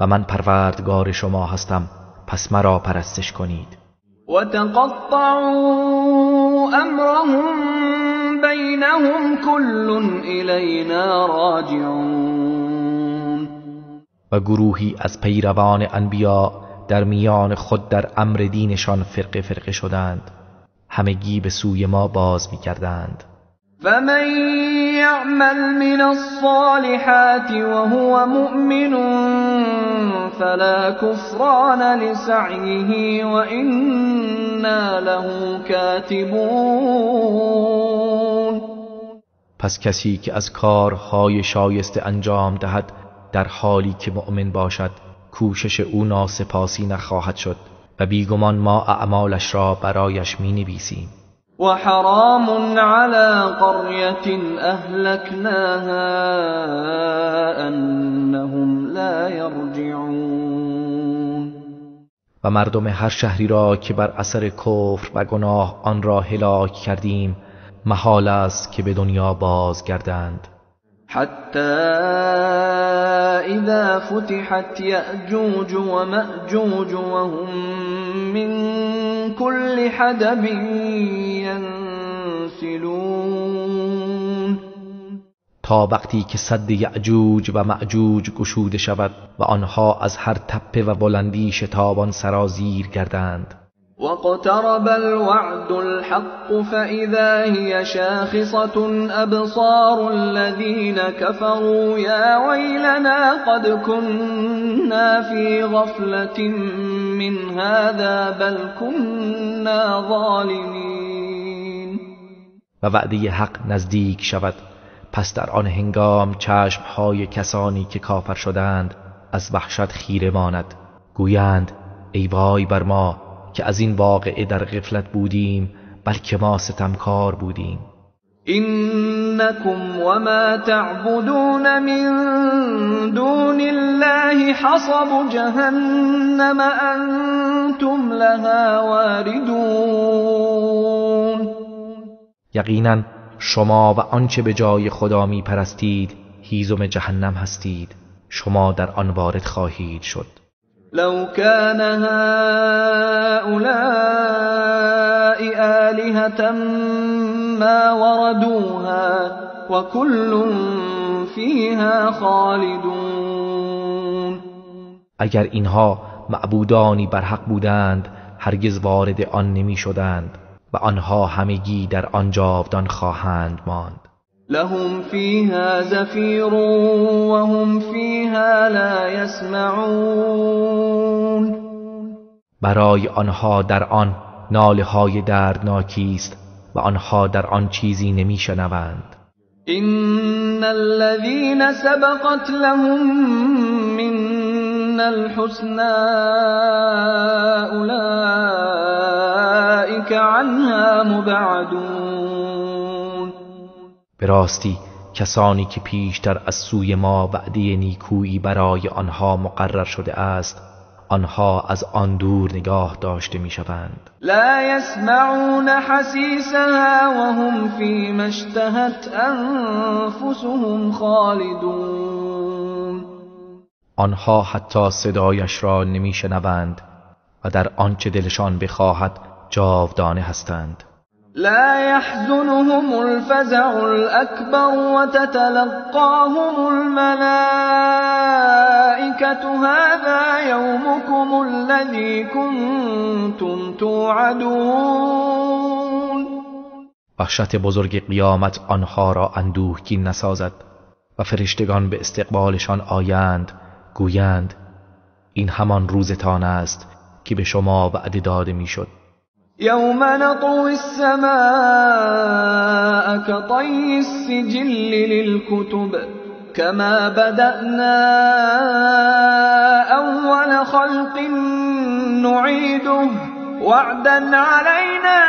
و من پروردگار شما هستم، پس مرا پرستش کنید. وتقطعوا امرهم بینهم كل الینا راجعون. و گروهی از پیروان انبیا در میان خود در امر دینشان فرقه فرقه شدند، همگی به سوی ما باز می‌گردند. فمن يعمل من الصالحات وهو مؤمن فلا كفران لسعيه وإنا له كاتبون. پس کسی که از کارهای شایسته انجام دهد در حالی که مؤمن باشد، کوشش او ناسپاسی نخواهد شد و بیگمان ما اعمالش را برایش می‌نویسیم. وحرام على قرية أهلكناها أنهم لا يرجعون. و مردم هر شهری را که بر اثر کفر و گناه آن را هلاک کردیم، محال است که به دنیا بازگردند. حتى إذا فتحت يأجوج ومأجوج وهم من كل حدب ينسلون. تا وقتی که سد یأجوج و مأجوج گشوده شود و آنها از هر تپه و بلندی شتابان سرازیر گردند. واقترب الوعد الحق فإذا هي شاخصة أبصار الذين كفروا يا ويلنا قد كنا في غفلة من هذا بل كنا ظالمين. و وعده حق نزدیک شود، پس در آن هنگام چشمهای کسانی که کافر شدند از وحشت خیره ماند، گویند ای وای بر ما که از این واقعه در غفلت بودیم، بلکه ما ستمکار بودیم. إنكم وما تعبدون من دون الله حصب جهنم أنتم لها واردون. یقینا شما و آنچه به جای خدا می پرستید هیزم جهنم هستید، شما در آن وارد خواهید شد. لو كان هؤلاء آلهة ما وردوها وكل فيها خالدون. اگر اینها معبودانی بر حق بودند هرگز وارد آن نمی شدند و آنها همگی در آن جاودان خواهند ماند. لهم فيها زفير وهم فيها لا يسمعون. برای آنها در آن ناله های دردناکی است و آنها در آن چیزی نمی شنوند. إن الذين سبقت لهم منا الحسنى أولئك عنها مبعدون. به راستی کسانی که پیشتر از سوی ما وعده نیکویی برای آنها مقرر شده است، آنها از آن دور نگاه داشته می‌شوند. لا يسمعون حسیسها وهم فيما اشتهت انفسهم خالدون. آنها حتی صدایش را نمی‌شنوند و در آنچه دلشان بخواهد جاودانه هستند. لا يحزنهم الفزع الأكبر وتتلقاهم الملائكة هذا يومكم الذي كنتم توعدون. وحشت بزرگ قیامت آنها را اندوهگین نسازد و فرشتگان به استقبالشان آیند، گویند این همان روزتان است که به شما وعده داده میشد. يوم نطوي السماء كطي السجل للكتب كما بدأنا أول خلق نعيده وعدا علينا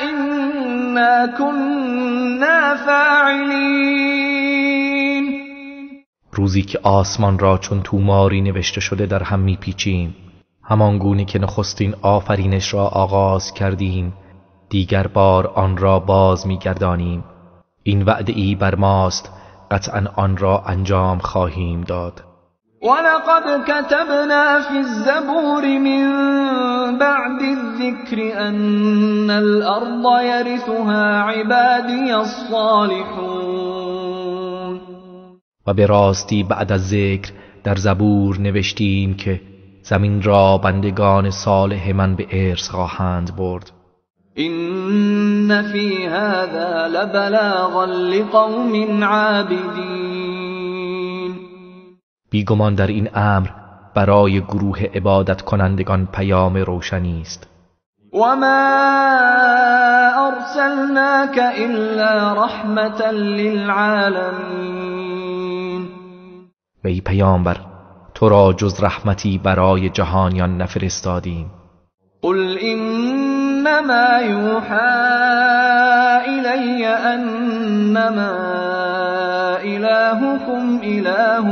إنا كنا فاعلين. روزی که آسمان را چون توماری نوشته شده در هم میپیچیم، همان گونه که نخستین آفرینش را آغاز کردیم دیگر بار آن را باز می‌گردانیم. این وعده ای بر ماست، قطعا آن را انجام خواهیم داد. ولقد كتبنا في الزبور من بعد الذكر أن الأرض يرثها عبادي الصالحون. و به راستی بعد از ذکر در زبور نوشتیم که زمین را بندگان صالح من به ارث خواهند برد. إن في هذا لبلاغا لقوم عابدین. بیگمان در این امر برای گروه عبادت کنندگان پیام روشنی است. وما أرسلناك إلا رحمة للعالمین. و ای پیامبر، تو را جز رحمتی برای جهانیان نفرستادیم. قل إنما يوحى إلي أنما إلهكم إله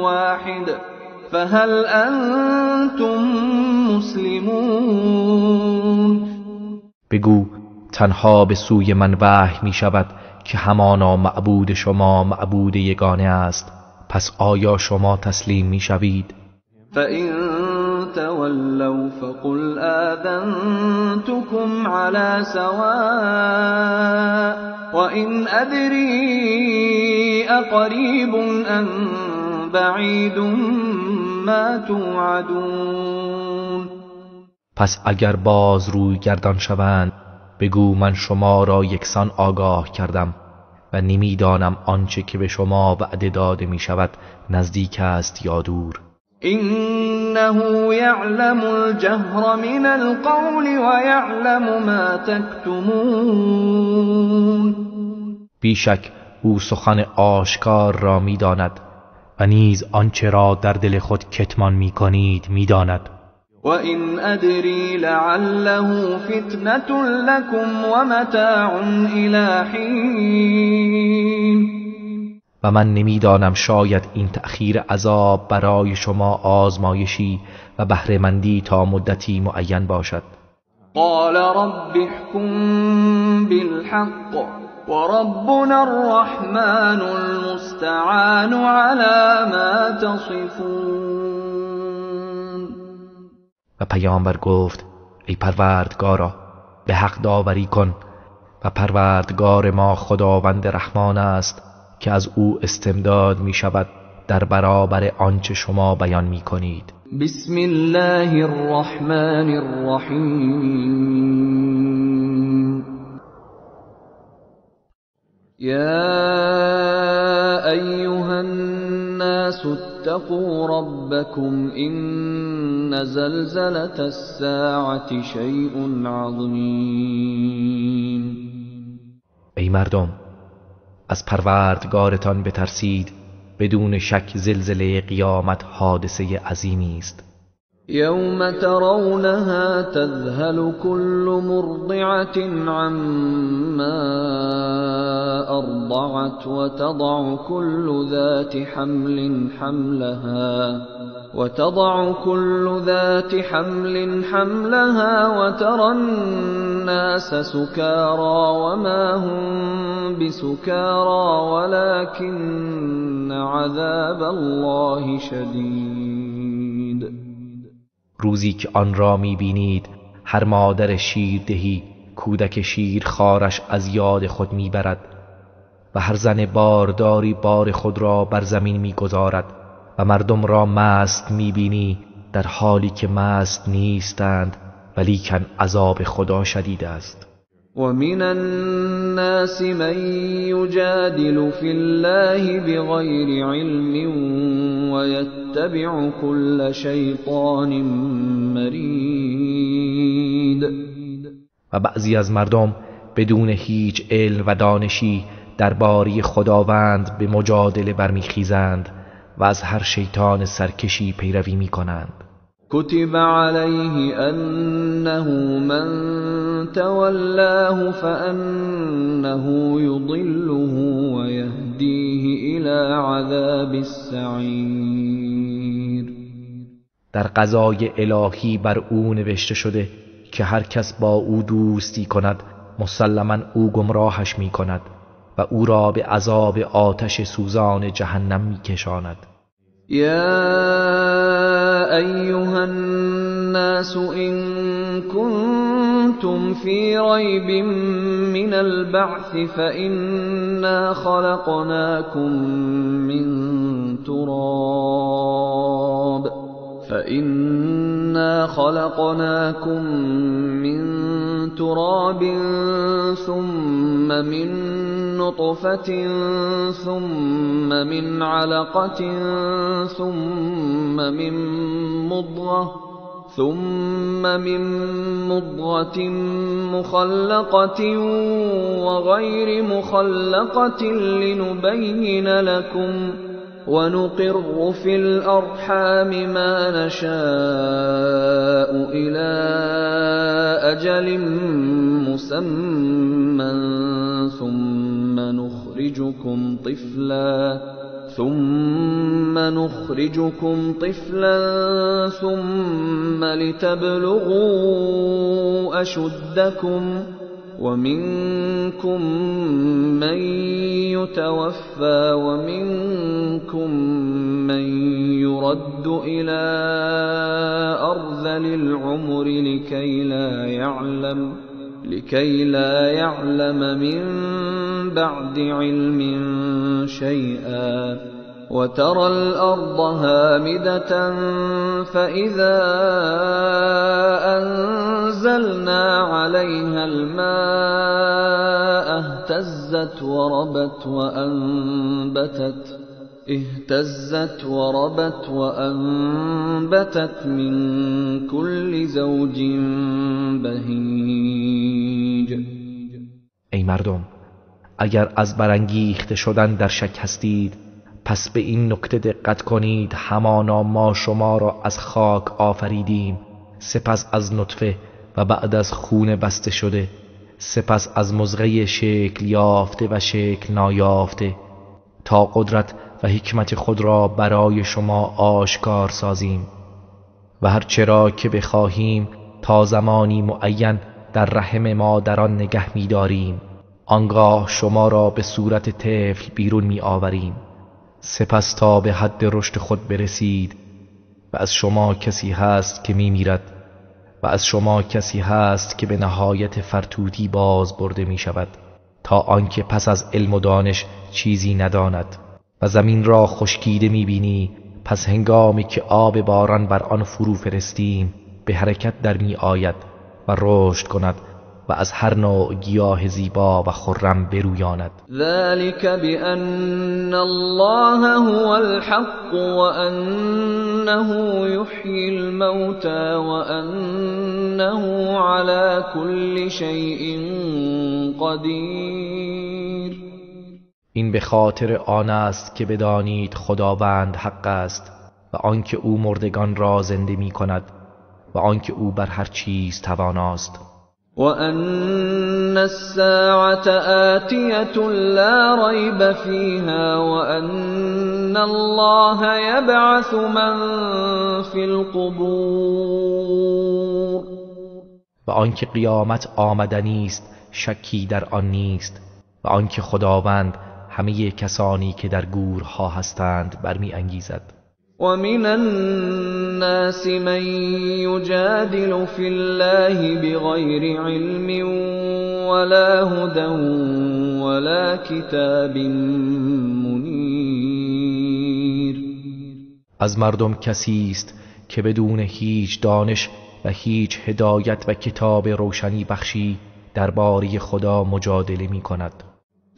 واحد فهل أنتم مسلمون. بگو تنها به سوی من وحی می شود که همانا معبود شما معبود یگانه است، پس آیا شما تسلیم می شوید؟ فإن تولوا فقل آذنتكم على سواء وإن أدري أقريب أم بعید ما توعدون. پس اگر باز روی گردان شوند بگو من شما را یکسان آگاه کردم و نمیدانم آنچه که به شما وعده داده می شود نزدیک است یا دور. إنه يعلم الجهر من القول ويعلم ما تكتمون. بیشک او سخن آشکار را میداند و نیز آنچه را در دل خود کتمان میکنید میداند. وإن أدري لعله فتنة لكم ومتاع إلى حين. و من نمیدانم شاید این تأخیر عذاب برای شما آزمایشی و بهره‌مندی تا مدتی معین باشد. قال رب احكم بالحق وربنا الرحمن المستعان على ما تصفون. و پیامبر گفت ای پروردگارا به حق داوری کن و پروردگار ما خداوند رحمان است که از او استمداد می شود در برابر آنچه شما بیان می کنید. بسم الله الرحمن الرحیم. یا ایها الناس اتقوا ربكم إن زلزلة الساعة شيء عظیم. ای مردم از پروردگارتان بترسید، بدون شک زلزله قیامت حادثه عظیمی است. یوم ترونها تذهل كل مرضعة عما أرضعت وتضع كل ذات حمل حملها وترى الناس سكارى وما هم بسكارى ولكن عذاب الله شدید. روزی که آن را می‌بینید هر مادر شیردهی کودک شیرخوارش از یاد خود میبرد و هر زن بارداری بار خود را بر زمین میگذارد و مردم را مست میبینی در حالی که مست نیستند ولیکن عذاب خدا شدید است. ومن الناس من يجادل في الله بغير علم ويتبع كل شيطان مرید. و بعضی از مردم بدون هیچ علم و دانشی درباره خداوند به مجادله برمیخیزند و از هر شیطان سرکشی پیروی میکنند. كتب عليه أنه من تولاه فأنه يضله ويهديه إلى عذاب السعير. در قضای الهی بر او نوشته شده که هر کس با او دوستی کند مسلماً او گمراهش می کند و او را به عذاب آتش سوزان جهنم می کشاند. يا أيها الناس إن كنتم في ريب من البعث فإنا خلقناكم من تراب ثم من نطفة ثم من علقة ثم من مضغة مخلقة وغير مخلقة لنبين لكم ونقر في الأرحام ما نشاء إلى أجل مسمى ثم نخرجكم طفلا ثم لتبلغوا أشدكم ومنكم من يتوفى ومنكم من يرد إلى أرذل العمر لكي لا يعلم من بعد علم شيئا وترى الأرض هامدة فإذا أنزلنا عليها الماء اهتزت وربت وأنبتت من كل زوج بهیج. ای مردم، اگر از برانگیخته شدن در شک هستید، پس به این نکته دقت کنید: همانا ما شما را از خاک آفریدیم، سپس از نطفه و بعد از خون بسته شده، سپس از مضغه شکل یافته و شکل نایافته، تا قدرت و حکمت خود را برای شما آشکار سازیم و هر چرا که بخواهیم تا زمانی معین در رحم مادران نگه می داریم. آنگاه شما را به صورت طفل بیرون می آوریم. سپس تا به حد رشد خود برسید و از شما کسی هست که می میرد و از شما کسی هست که به نهایت فرتوتی باز برده می شود، تا آنکه پس از علم و دانش چیزی نداند. و زمین را خشکیده می بینی، پس هنگامی که آب باران بر آن فرو فرستیم به حرکت در می آید و رشد کند و از هر نوع گیاه زیبا و خرم برویاند. ذلك بأن الله هو الحق وأنه يحيي الموتى وأنه على كل شيء قدیر. این به خاطر آن است که بدانید خداوند حق است و آنکه او مردگان را زنده می کند و آنکه او بر هر چیز تواناست. وَأَنَّ السَّاعَةَ آتِيَةٌ لَا رَيْبَ فِيهَا وَأَنَّ اللَّهَ يَبْعَثُ مَن فِي الْقُبُورِ. و آنکه قیامت آمدنی است شکی در آن نیست و آنکه خداوند همه کسانی که در گورها هستند برمی انگیزد. وَمِنَ النَّاسِ مَن يُجَادِلُ فِي اللَّهِ بِغَيْرِ عِلْمٍ وَلَا هُدًى وَلَا کِتَابٍ مُنِیرٍ. از مردم کسی است که بدون هیچ دانش و هیچ هدایت و کتاب روشنی بخشی درباره خدا مجادله می کند.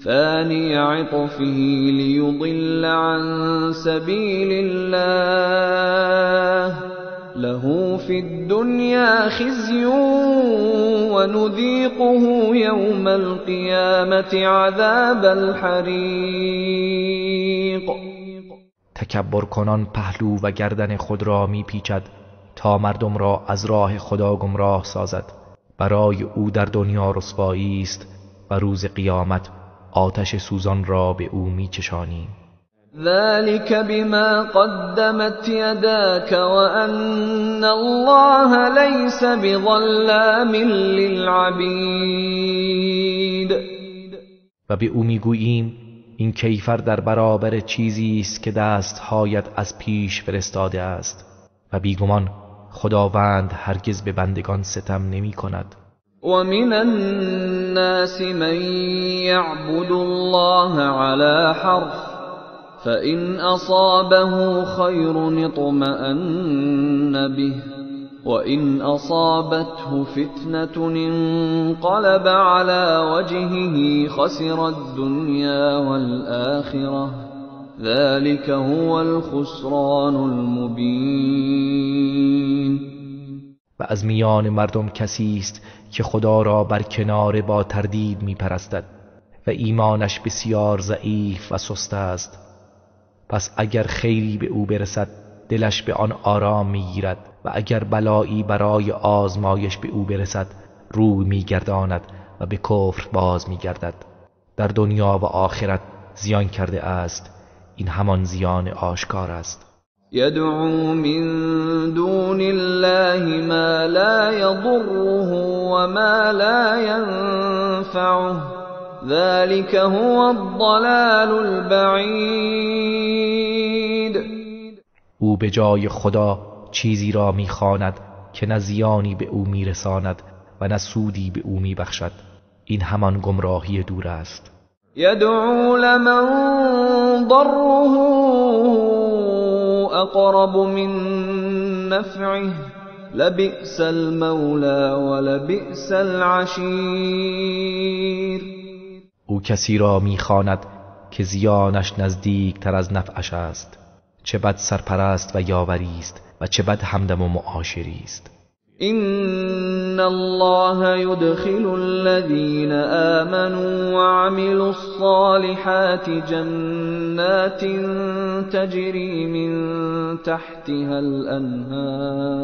ثاني عطفه ليضل عن سبيل الله له في الدنيا خزي ونذيقه يوم القيامة عذاب الحريق. تکبر کنان پهلو و گردن خود را می پیچد تا مردم را از راه خدا گمراه سازد. برای او در دنیا رسوایی است و روز قیامت آتش سوزان را به او می چشانیم. ذلك بما قدمت يداك وأن الله ليس بظلام للعبید. و به او می گوییم این کیفر در برابر چیزی است که دستهایت از پیش فرستاده است و بیگمان خداوند هرگز به بندگان ستم نمی کند. ومن الناس من يعبد الله على حرف فإن أصابه خير اطمأن به وإن أصابته فتنة انقلب على وجهه خسر الدنيا والآخرة ذلك هو الخسران المبين. و از میان مردم کسی است که خدا را بر کنار با تردید می پرستد و ایمانش بسیار ضعیف و سست است. پس اگر خیری به او برسد دلش به آن آرام می گیرد و اگر بلایی برای آزمایش به او برسد روی می گرداند و به کفر باز می گردد. در دنیا و آخرت زیان کرده است. این همان زیان آشکار است. يدعو من دون الله ما لا يضره وما لا ينفعه ذلك هو الضلال البعید. او به جای خدا چیزی را می‌خواند که نه زیانی به او می‌رساند و نه سودی به او می‌بخشد. این همان گمراهی دور است. يدعو لمن ضره اقرب من نفعه لبئس المولى ولبئس العشیر. او کسی را می‌خواند که زیانش نزدیک تر از نفعش است. چه بد سرپرست و یاوری است و چه بد همدم و معاشری است. إن الله يدخل الذين آمنوا وعملوا الصالحات جنات تجري من تحتها الأنهار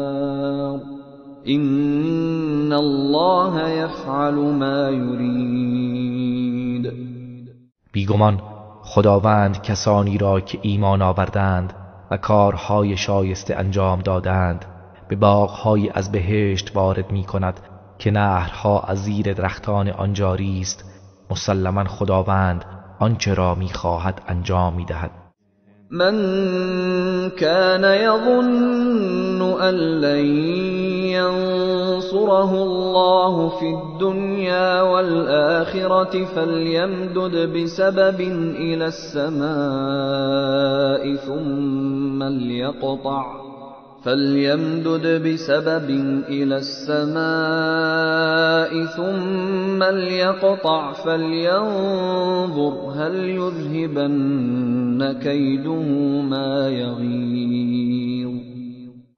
إن الله يفعل ما يريد. بیگمان خداوند کسانی را که ایمان آوردند و کارهای شایسته انجام دادند به باغ‌های از بهشت وارد می کند که نهرها از زیر درختان آن جاری است. مسلما خداوند آنچه را می خواهد انجام می دهد. من كان يظن أن لن ينصره الله في الدنيا والآخرة فليمدد بسبب إلى السماء ثم ليقطع فلينظر هل يذهبن كيده ما يغيظ.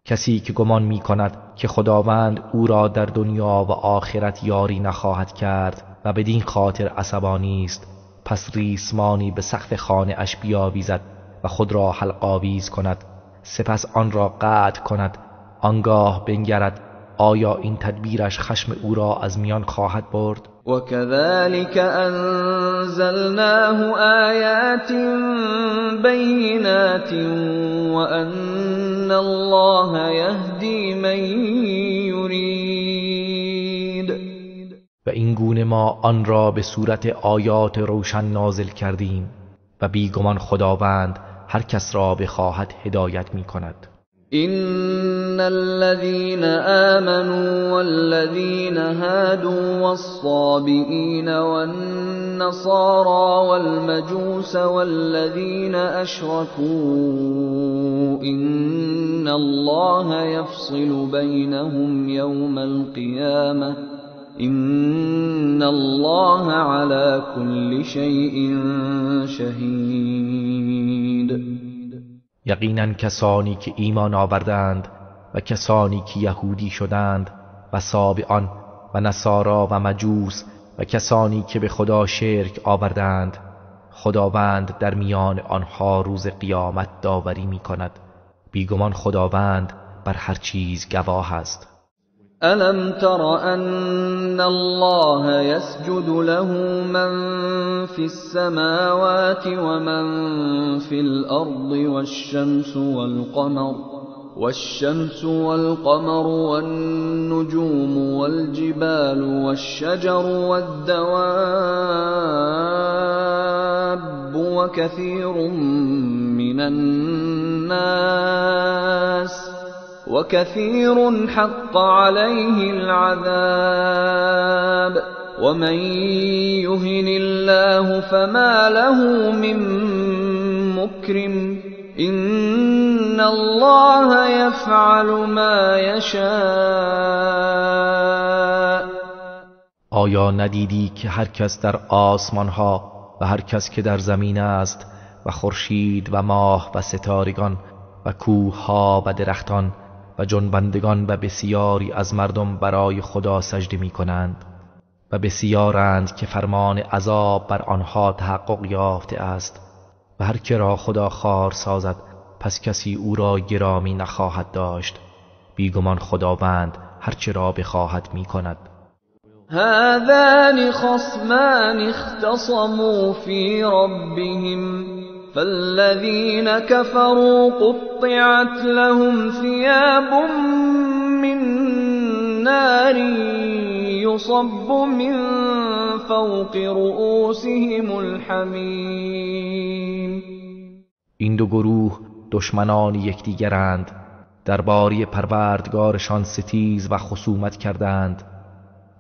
کسی که گمان می کند که خداوند او را در دنیا و آخرت یاری نخواهد کرد و بدین خاطر عصبانی است، پس ریسمانی به سقف خانه اش بیاویزد و خود را حلق‌آویز کند، سپس آن را قطع کند. آنگاه بنگرد آیا این تدبیرش خشم او را از میان خواهد برد. وكذلك أنزلناه آيات بينات وأن الله يهدي من يريد. و این گونه ما آن را به صورت آیات روشن نازل کردیم و بیگمان خداوند هر کس را بخواهد هدایت می کند. إن الذين آمنوا والذين هادوا والصابئين والنصارى والمجوس والذين أشركوا إن الله يفصل بينهم يوم القيامة إن الله على كل شيء شهيد. یقینا کسانی که ایمان آوردند و کسانی که یهودی شدند و سابئان و نصارا و مجوس و کسانی که به خدا شرک آوردند، خداوند در میان آنها روز قیامت داوری می کند. بیگمان خداوند بر هر چیز گواه است. ألم تر أن الله يسجد له من في السماوات ومن في الأرض والشمس والقمر والنجوم والجبال والشجر والدواب وكثير من الناس وكثير حق عليه العذاب ومن يهن الله فما له من مكرم إن الله يفعل ما يشاء. آیا ندیدی که هر کس در آسمان ها و هر کس که در زمین است و خورشید و ماه و ستارگان و کوه ها و درختان و جنبندگان و بسیاری از مردم برای خدا سجده می کنند و بسیارند که فرمان عذاب بر آنها تحقق یافته است و هر که را خدا خوار سازد پس کسی او را گرامی نخواهد داشت. بیگمان خداوند هرچه را بخواهد می کند. هذان خصمان اختصموا في ربهم فالذين كفروا قطعت لهم ثياب من نار يصب من فوق رؤوسهم الحمیم. این دو گروه دشمنان یکدیگرند، درباره پروردگارشان ستیز و خصومت کردند.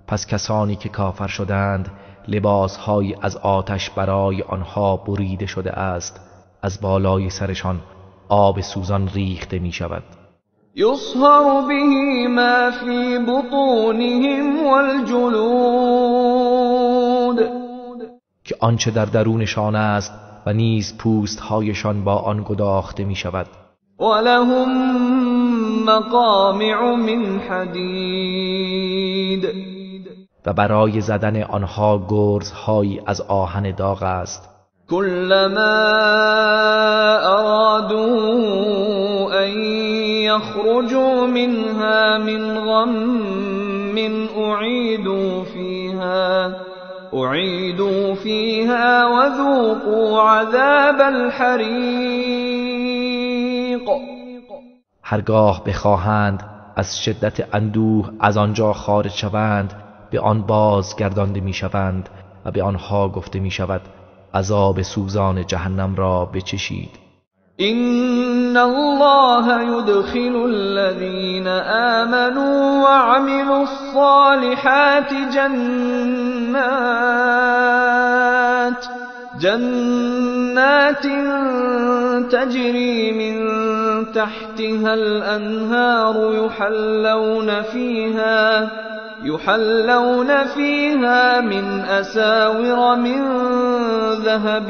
پس کسانی که کافر شدند لباسهایی از آتش برای آنها بریده شده است، از بالای سرشان آب سوزان ریخته می شود. یصهر به ما فی بطونهم والجلود، که آنچه در درونشان است و نیز پوستهایشان با آن گداخته می شود. ولهم مقامع من حدید، و برای زدن آنها گرزهایی از آهن داغ است. كلما أرادوا أن يخرجوا منها من غم أعيدوا فيها وذوقوا عذاب الحريق. هرگاه بخواهند از شدت اندوه از آنجا خارج شوند به آن بازگردانده می شوند و به آنها گفته می شود عذاب سوزان جهنم را بچشید. إن الله يدخل الذين آمنوا وعملوا الصالحات جنات تجري من تحتها الأنهار يحلون فيها من أساور من ذهب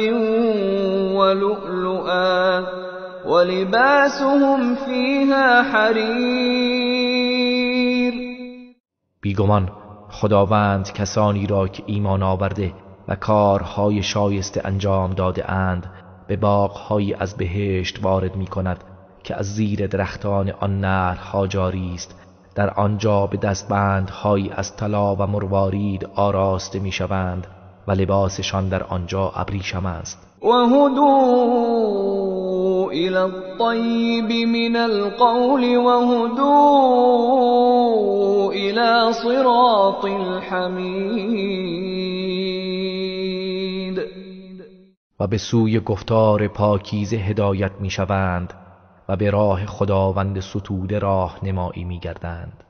ولؤلؤا ولباسهم فيها حرير. بیگمان خداوند کسانی را که ایمان آورده و کارهای شایسته انجام داده اند به باغ‌هایی از بهشت وارد می کند که از زیر درختان آن نهرها جاری است. در آنجا به دستبندهایی از طلا و مروارید آراسته می شوند و لباسشان در آنجا ابریشم است. و هدوا إلى الطیب من القول و هدوا إلى صراط الحمید. و به سوی گفتار پاکیزه هدایت می شوند و به راه خداوند ستوده راه نمایی می گردند.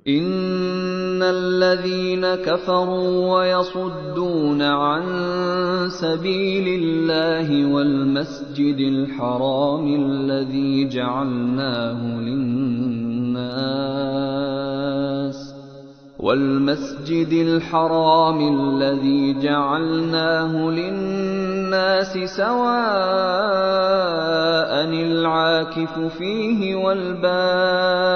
إن الذين كفروا ويصدون عن سبيل الله والمسجد الحرام الذي جعلناه للناس سواء العاكف فيه والباد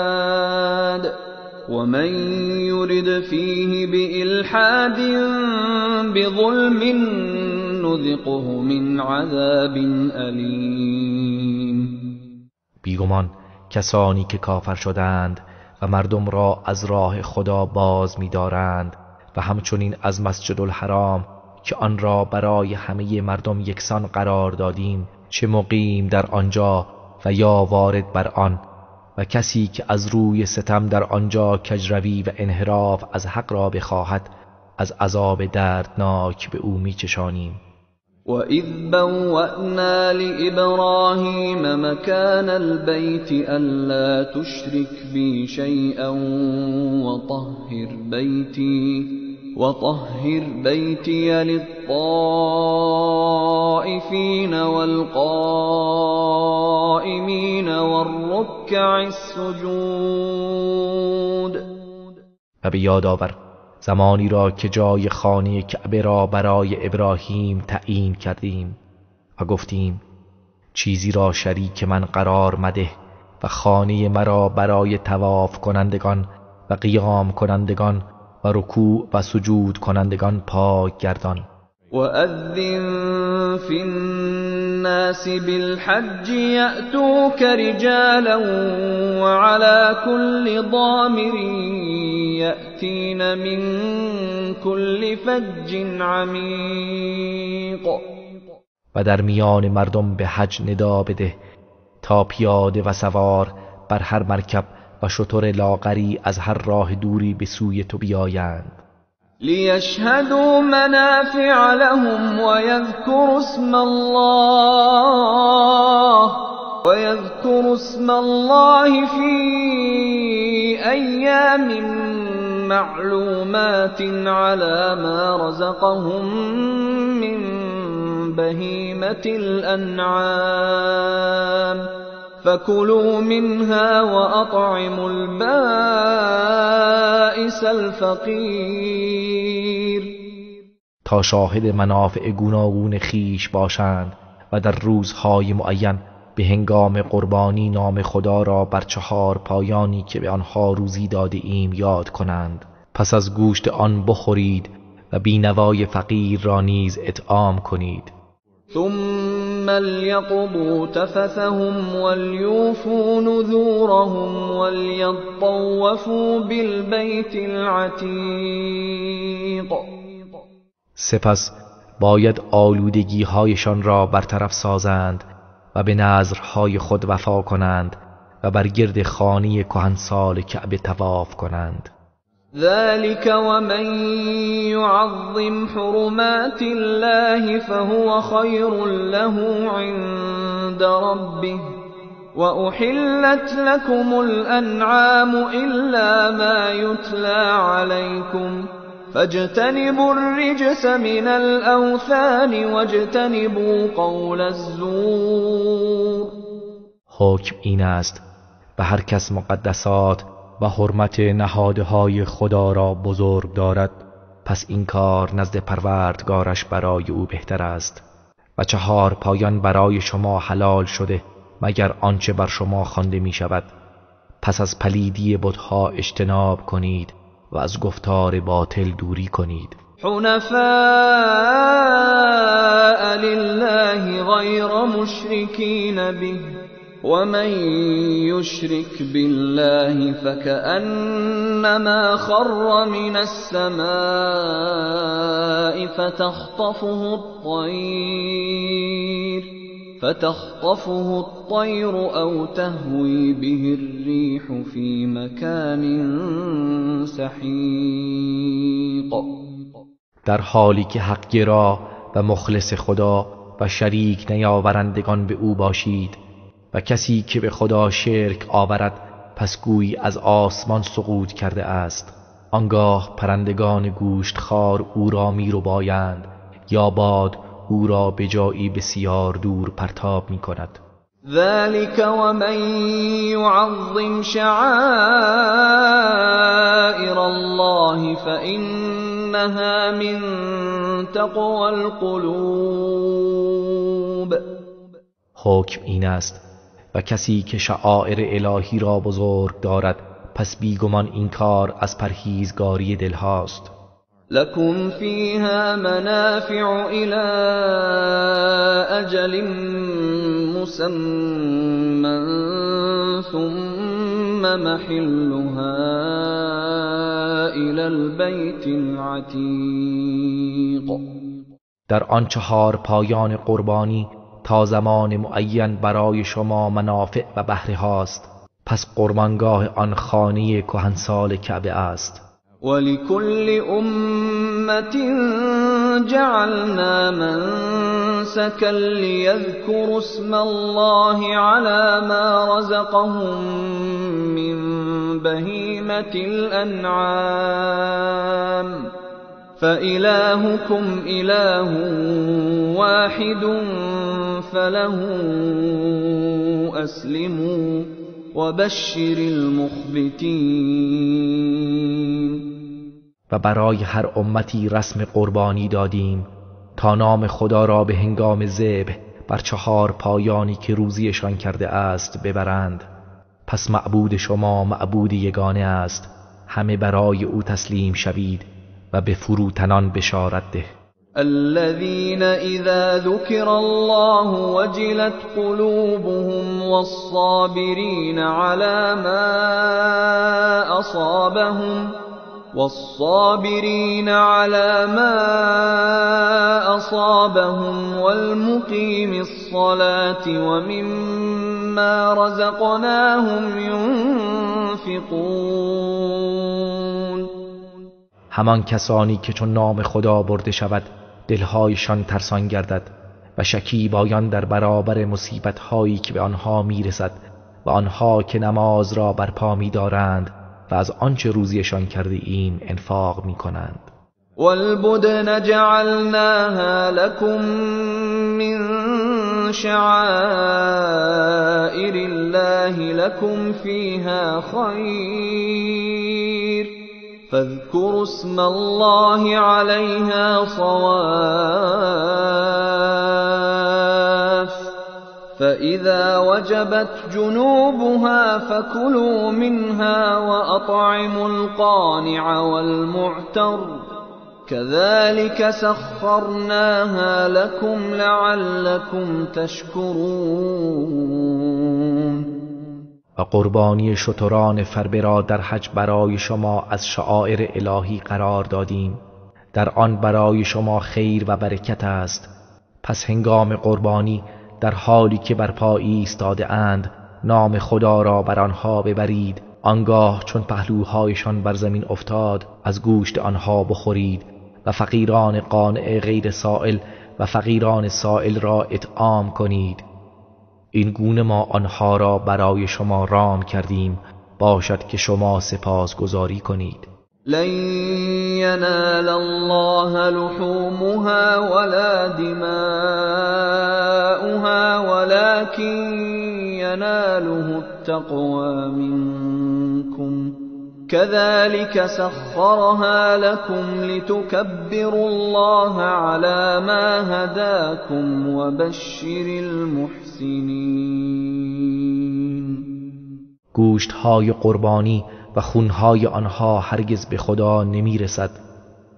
ومن يرد فيه بإلحاد بظلم نذقه من عذاب أليم. بیگمان کسانی که کافر شدند و مردم را از راه خدا باز می‌دارند و همچنین از مسجد الحرام که آن را برای همه مردم یکسان قرار دادیم، چه مقیم در آنجا و یا وارد بر آن، و کسی که از روی ستم در آنجا کجروی و انحراف از حق را بخواهد از عذاب دردناک به او میچشانیم. وَإِذْ بَوَّأْنَا لِإِبْرَاهِيمَ مَكَانَ الْبَيْتِ أَلَّا تُشْرِكْ بِي شَيْئًا وَطَهِّرْ بَيْتِيَ لِلطَّائِفِينَ وَالْقَائِمِينَ وَالرُّكَّعِ السُّجُودِ. و به یاد آور زمانی را که جای خانه کعبه را برای ابراهیم تعیین کردیم و گفتیم چیزی را شریک من قرار مده و خانه مرا برای طواف کنندگان و قیام کنندگان و رکوع و سجود کنندگان پاک گردان. وَأَذِّن فِي النَّاسِ بِالْحَجِّ يَأْتُوكَ رِجَالًا وَعَلَى كُلِّ ضَامِرٍ يَأْتِينَ مِنْ كُلِّ فَجٍّ عَمِيقٍ. و در میان مردم به حج ندا بده تا پیاده و سوار بر هر مرکب و شتر لاغری از هر راه دوری به سوی تو بیایند. لِيَشْهَدُوا مَنَافِعَ لَهُمْ وَيَذْكُرُوا اسْمَ اللَّهِ فِي أَيَّامٍ مَّعْلُومَاتٍ عَلَى مَا رَزَقَهُم مِّن بَهِيمَةِ الْأَنْعَامِ فَكُلُوا مِنْهَا وَأَطْعِمُوا الْبَائِسَ الْفَقِيرَ. تا شاهد منافع گوناگون خیش باشند و در روزهای معین به هنگام قربانی نام خدا را بر 4 پایانی که به آنها روزی داده ایم یاد کنند. پس از گوشت آن بخورید و بینوای فقیر را نیز اطعام کنید. ثم ليقضوا تفثهم وليوفوا نذورهم وليطوفوا بالبيت العتیق. سپس باید آلودگی هایشان را برطرف سازند و به نذرهای خود وفا کنند و بر گرد خانه کهنسال کعبه طواف کنند. ذلك ومن يعظم حرمات الله فهو خير له عند ربه وأحلت لكم الأنعام إلا ما يتلى عليكم فاجتنبوا الرجس من الأوثان واجتنبوا قول الزور. حکم این است به هر کس مقدسات و حرمت نهادهای خدا را بزرگ دارد پس این کار نزد پروردگارش برای او بهتر است. و 4 پایان برای شما حلال شده مگر آنچه بر شما خوانده می شود. پس از پلیدی بت‌ها اجتناب کنید و از گفتار باطل دوری کنید. حنفاء لله غیر مشرکین به ومن يشرك بالله فكأنما خر من السماء فتخطفه الطير أو تهوي به الريح في مكان سحيق. در حالی که حق گرا و مخلص خدا و شریک نیاورندگان به او باشید و کسی که به خدا شرک آورد پس گویی از آسمان سقوط کرده است. آنگاه پرندگان گوشتخوار او را می ربایند یا باد او را به جایی بسیار دور پرتاب می کند. ذلك ومن يعظم شعائر الله فإنها من تقوى القلوب. حکم این است و کسی که شعائر الهی را بزرگ دارد پس بیگمان این کار از پرهیزگاری دل هاست. لكم فيها منافع إلى أجل مسمى ثم محلها إلى البيت العتيق. در آن 4 پایان قربانی تا زمان معین برای شما منافع و بهره هاست. پس قربانگاه آن خانه کهنسال کعبه است. وَلِكُلِّ أُمَّةٍ جَعَلْنَا مَنسَكًا منسكا ليذكروا اسم الله على ما رزقهم من بهيمة الأنعام فإلهكم إله واحد فله أسلموا وبشر المخبتين. و برای هر امتی رسم قربانی دادیم تا نام خدا را به هنگام ذبح بر 4 پایانی که روزیشان کرده است ببرند. پس معبود شما معبود یگانه است، همه برای او تسلیم شوید و به فروتنان بشارت ده. الذين إذا ذكر الله وجلت قلوبهم والصابرين على ما أصابهم والمقيم الصلاة ومما رزقناهم ينفقون. همان کسانی که چون نام خدا برده شود دلهایشان ترسان گردد و شکیبایان در برابر مصیبت‌هایی که به آنها میرسد و آنها که نماز را برپا می‌دارند و از آنچه روزیشان کرده ایم انفاق می‌کنند. والبدن جعلناها لكم من شعائر الله لكم فيها خير فاذكروا اسم الله عليها صواف فإذا وجبت جنوبها فكلوا منها وأطعموا القانع والمعتر كذلك سخرناها لكم لعلكم تشكرون. و قربانی شتران فربه را در حج برای شما از شعائر الهی قرار دادیم، در آن برای شما خیر و برکت است. پس هنگام قربانی در حالی که بر پا ایستاده اند نام خدا را بر آنها ببرید، آنگاه چون پهلوهایشان بر زمین افتاد از گوشت آنها بخورید و فقیران قانع غیر سائل و فقیران سائل را اطعام کنید. این گونه ما آنها را برای شما رام کردیم، باشد که شما سپاسگزاری کنید. لن ينال الله لحومها ولا دماؤها ولكن يناله التقوى منكم كذلك سخرها لكم لتكبروا الله على ما هداكم وبشر المحسنين. گوشت‌های قربانی و خونهای آنها هرگز به خدا نمی رسد،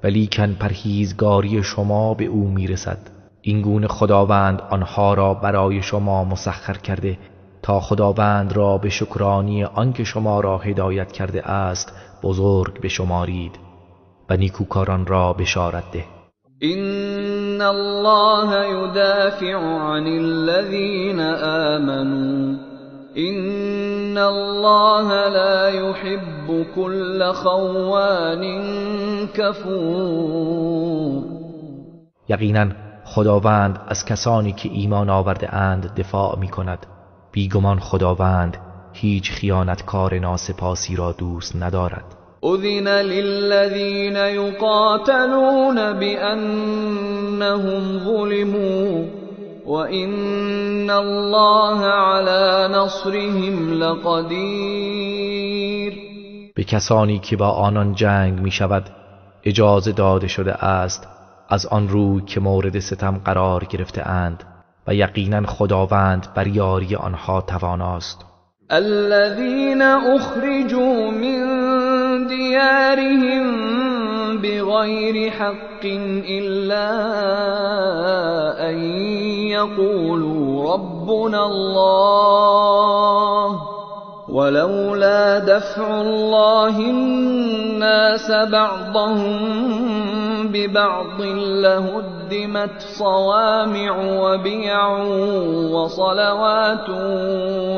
ولیکن پرهیزگاری شما به او می رسد. این گونه خداوند آنها را برای شما مسخر کرده تا خداوند را به شکرانی آنکه شما را هدایت کرده است بزرگ بشمارید و نیکوکاران را بشارت ده. ان الله يدافع عن الذين آمنوا ان الله لا يحب كل خوان كفور. یقینا خداوند از کسانی که ایمان آورده اند دفاع می کند. بیگمان خداوند هیچ خیانتکار ناسپاسی را دوست ندارد. اذن للذین یقاتلون بأنهم ظلموا وَإِنَّ اللَّهَ عَلَى نَصْرِهِمْ لَقَدِيرٌ. به کسانی که با آنان جنگ می شود اجازه داده شده است از آن روی که مورد ستم قرار گرفته اند و یقینا خداوند بر یاری آنها تواناست. الذين اخرجوا من ديارهم بغير حق إلا أن يقولوا ربنا الله ولولا دفع الله الناس بعضهم ببعض لهدمت صوامع وبيع وصلوات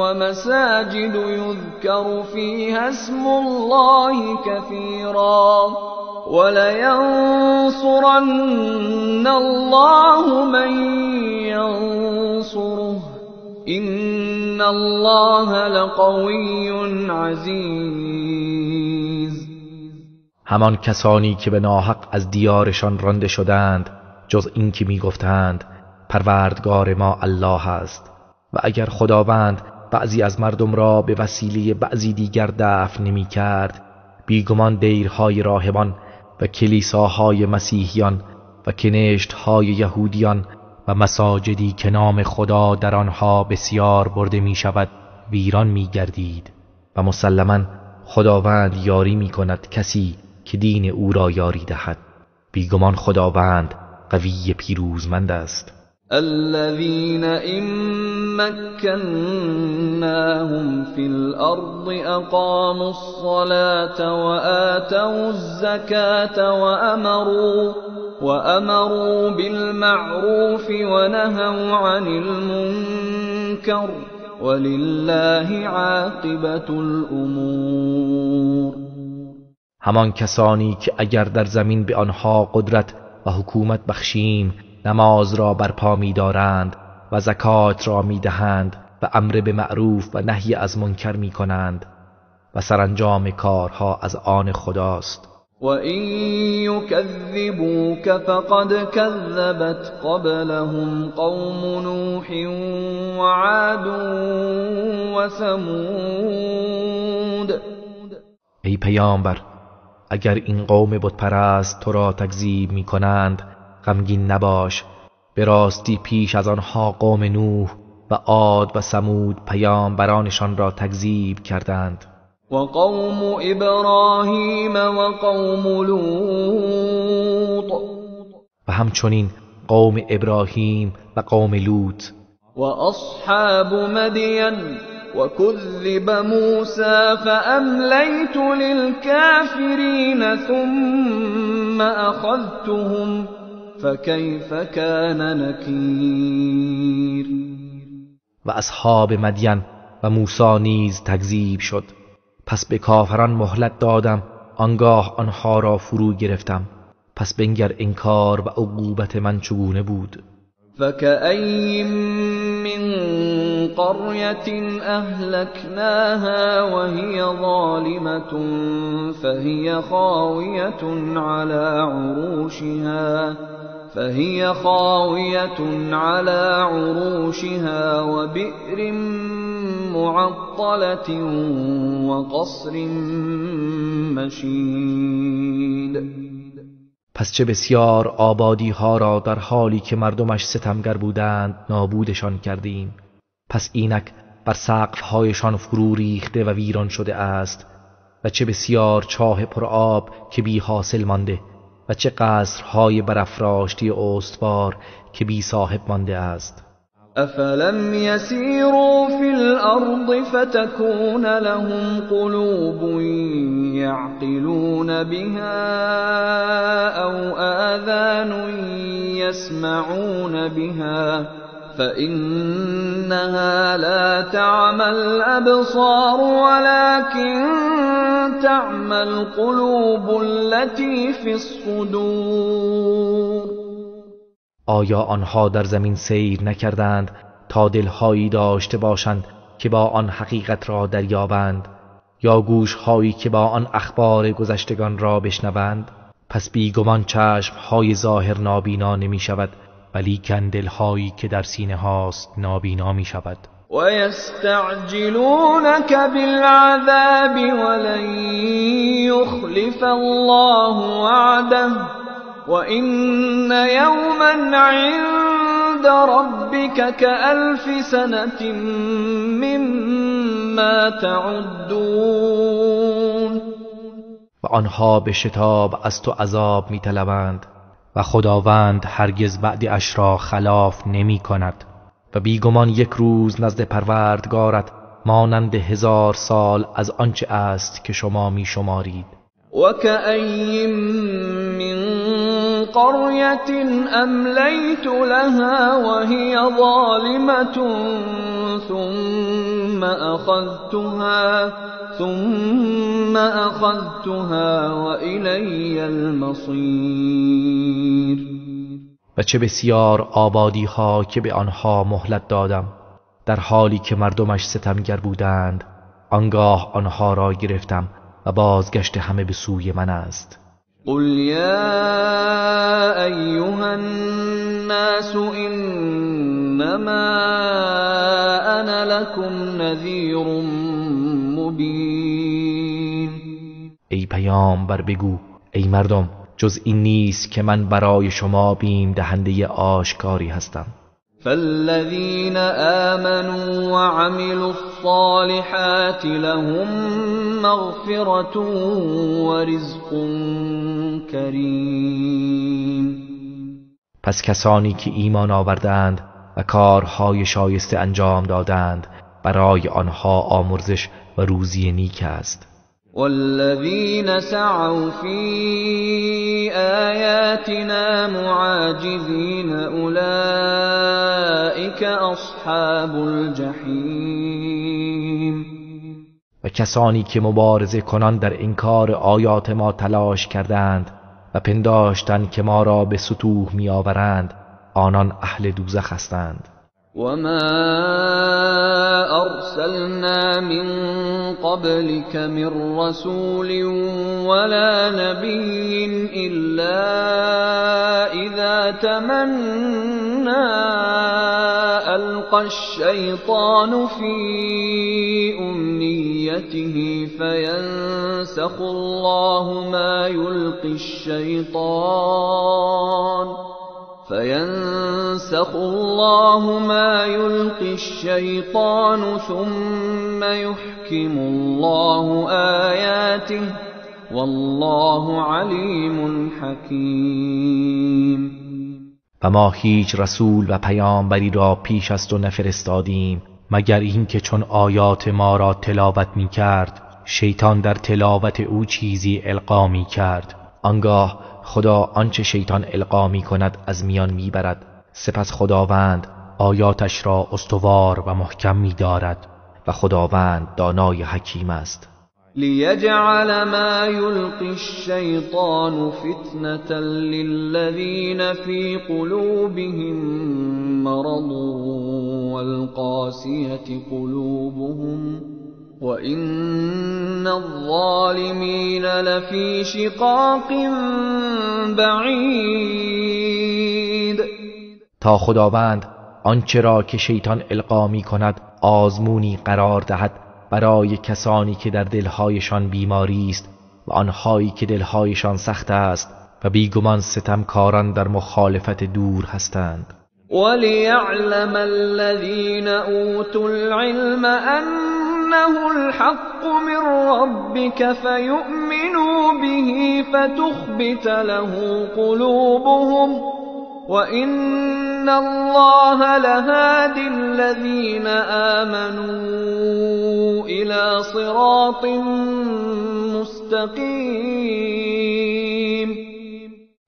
ومساجد يذكر فيها اسم الله كثيرا ولينصرن الله من ينصره إن الله لقوي عزيز. همان کسانی که به ناحق از دیارشان رانده شدند جز این که می گفتند پروردگار ما الله است، و اگر خداوند بعضی از مردم را به وسیله بعضی دیگر دفع نمی کرد، بیگمان دیرهای راهبان و کلیساهای مسیحیان و کنشتهای یهودیان و مساجدی که نام خدا در آنها بسیار برده می شود ویران می گردید. و مسلماً خداوند یاری می کند کسی که دین او را یاری دهد. بیگمان خداوند قوی پیروزمند است. الذين إن مكناهم في الأرض أقاموا الصلاة وآتوا الزكاة وأمروا بالمعروف ونهوا عن المنكر ولله عاقبة الأمور. همان کسانی که اگر در زمین به آنها قدرت و حکومت بخشیم نماز را برپا می دارند و زکات را می دهند و امر به معروف و نهی از منکر می کنند و سرانجام کارها از آن خداست. و این یکذبوک فقد کذبت قبلهم قوم نوح و عاد و ثمود. ای پیامبر، اگر این قوم بتپرست تو را تکذیب می کنند غمگین نباش، به راستی پیش از آنها قوم نوح و عاد و ثمود پیامبرانشان را تکذیب کردند. و قوم ابراهیم و قوم لوط، و همچنین قوم ابراهیم و قوم لوط. و اصحاب مدین و کذب موسی فاملیت للکافرین ثم اخذتهم فکیف کان نکیر. و اصحاب مدین و موسی نیز تکذیب شد، پس به کافران مهلت دادم آنگاه آنها را فرو گرفتم، پس بنگر انکار و عقوبت من چگونه بود. فكأين من قرية أهلكناها وهي ظالمة فهي خاوية على عروشها وبئر معطلة وقصر مشيد. پس چه بسیار آبادی ها را در حالی که مردمش ستمگر بودند نابودشان کردیم. پس اینک بر سقف هایشان فرو ریخته و ویران شده است. و چه بسیار چاه پر آب که بی حاصل مانده و چه قصرهای برافراشته استوار که بی صاحب مانده است. افلم يسيروا في الأرض فتكون لهم قلوب يعقلون بها أو آذان يسمعون بها فإنها لا تعمى الأبصار ولكن تعمى القلوب التي في الصدور. آیا آنها در زمین سیر نکردند تا دلهایی داشته باشند که با آن حقیقت را دریابند، یا گوشهایی که با آن اخبار گذشتگان را بشنوند؟ پس بیگمان چشمهای ظاهر نابینا نمی شود، ولیکن دلهایی که در سینه هاست نابینا می شود. وَيَسْتَعْجِلُونَكَ بِالْعَذَابِ وَلَنْ يُخْلِفَ اللَّهُ وَعْدَهُ وَإِنَّ يَوْمًا عِندَ رَبِّكَ كَأَلْفِ سَنَةٍ مِّمَّا تَعُدُّونَ. و آنها به شتاب از تو عذاب می طلبند و خداوند هرگز بعد اش را خلاف نمی کند و بیگمان یک روز نزد پروردگارت مانند 1000 سال از آنچه است که شما می شمارید. وَكَأَيٍّ مِّن قَرْيَةٍ أَمْلَيْتُ لَهَا وَهِيَ ظَالِمَةٌ ثُمَّ أَخَذْتُهَا وَإِلَيَّ الْمَصِيرُ. و و چه بسیار آبادی ها که به آنها مهلت دادم در حالی که مردمش ستمگر بودند. آنگاه آنها را گرفتم و بازگشت همه به سوی من است. قل یا ایها الناس انما انا لكم نذیر مبین. ای پیامبر بگو ای مردم جز این نیست که من برای شما بیم دهنده آشکاری هستم. فالذین آمنوا وعملوا الصالحات لهم مغفرة ورزق کریم. پس کسانی که ایمان آوردند و کارهای شایسته انجام دادند برای آنها آمرزش و روزی نیک است. والذین سعوا فی آیاتنا معاجزین اولئک اصحاب الجحیم. و کسانی که مبارزه کنان در انکار آیات ما تلاش کردند و پنداشتند که ما را به سطوح می آورند آنان اهل دوزخ هستند. وما أرسلنا من قبلك من رسول ولا نبي إلا إذا تمنى ألقى الشيطان في أمنيته فينسخ الله ما يلقي الشيطان ثم يحكم الله آياته والله علیم حکیم. و ما هیچ رسول و پیامبری را پیش از تو نفرستادیم مگر اینکه چون آیات ما را تلاوت می کرد شیطان در تلاوت او چیزی القا می کرد. آنگاه خدا آنچه شیطان القا می کند از میان می برد. سپس خداوند آیاتش را استوار و محکم می دارد و خداوند دانای حکیم است. لیجعل ما یلقی الشیطان فتنة للذین فی قلوبهم مرض والقاسیة قلوبهم وَإِنَّ الظَّالِمِينَ لَفِي شِقَاقٍ بَعِيدٍ. تا خداوند آنچه را که شیطان القا می کند آزمونی قرار دهد برای کسانی که در دلهایشان بیماری است و آنهایی که دلهایشان سخت است و بیگمان ستمکاران در مخالفت دور هستند. وَلِيَعْلَمَ الَّذِينَ أُوتُوا الْعِلْمَ أَنَّهُ الْحَقُّ مِنْ رَبِّكَ فَيُؤْمِنُوا بِهِ فَتُخْبِتَ لَهُ قُلُوبُهُمْ وَإِنَّ اللَّهَ لَهَادِ الَّذِينَ آمَنُوا إِلَى صِرَاطٍ مُسْتَقِيمٍ.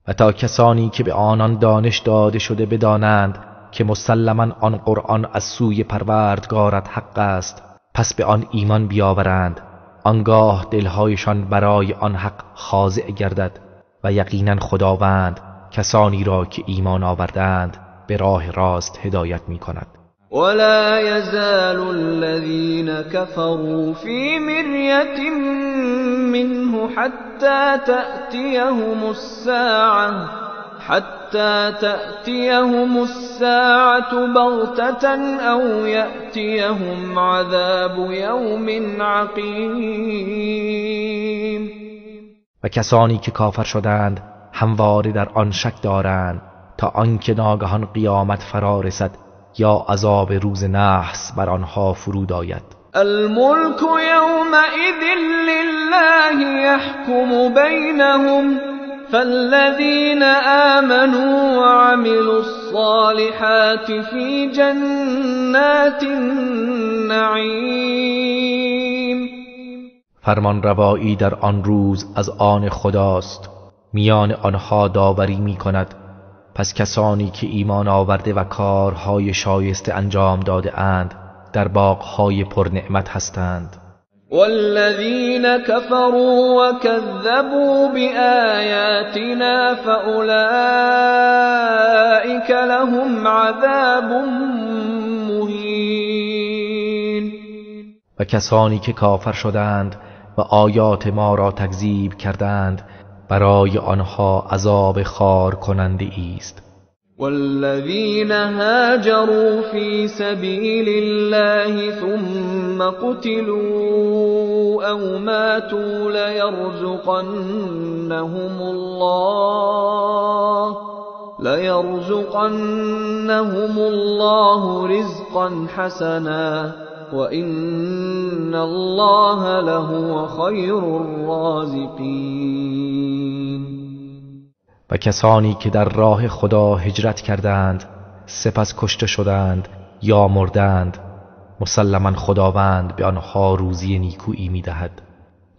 و تا کسانی که به آنان دانش داده شده بدانند که مسلماً آن قرآن از سوی پروردگارت حق است پس به آن ایمان بیاورند آنگاه دلهایشان برای آن حق خاضع گردد و یقیناً خداوند کسانی را که ایمان آوردند به راه راست هدایت می کند. ولا يزال الذين كفروا في مرية منه حتى تأتيهم الساعة بغتة أو يأتيهم عذاب يوم عقيم. و کسانی که کافر شدند همواره در آن شک دارند تا آنکه ناگهان قیامت فرا رسد یا عذاب روز نحس بر آنها فرود آید. الملك يومئذ لله يحكم بينهم فالذين آمنوا وعملوا الصالحات في جنات النعيم. فرمان روایی در آن روز از آن خداست، میان آنها داوری می کند. پس کسانی که ایمان آورده و کارهای شایسته انجام داده اند در باغهای پر نعمت هستند. والذين كفروا وكذبوا بآياتنا فأولئك لهم عذاب مهین. و کسانی که کافر شدند و آیات ما را تکذیب کردند برای آنها عذاب خار کننده است. والذين هاجروا في سبيل الله ثم قتلوا أو ماتوا ليرزقنهم الله رزقا حسنا وإن الله لهو خير الرازقين. و کسانی که در راه خدا هجرت کردند سپس کشته شدند یا مردند مسلما خداوند به آنها روزی نیکویی می‌دهد.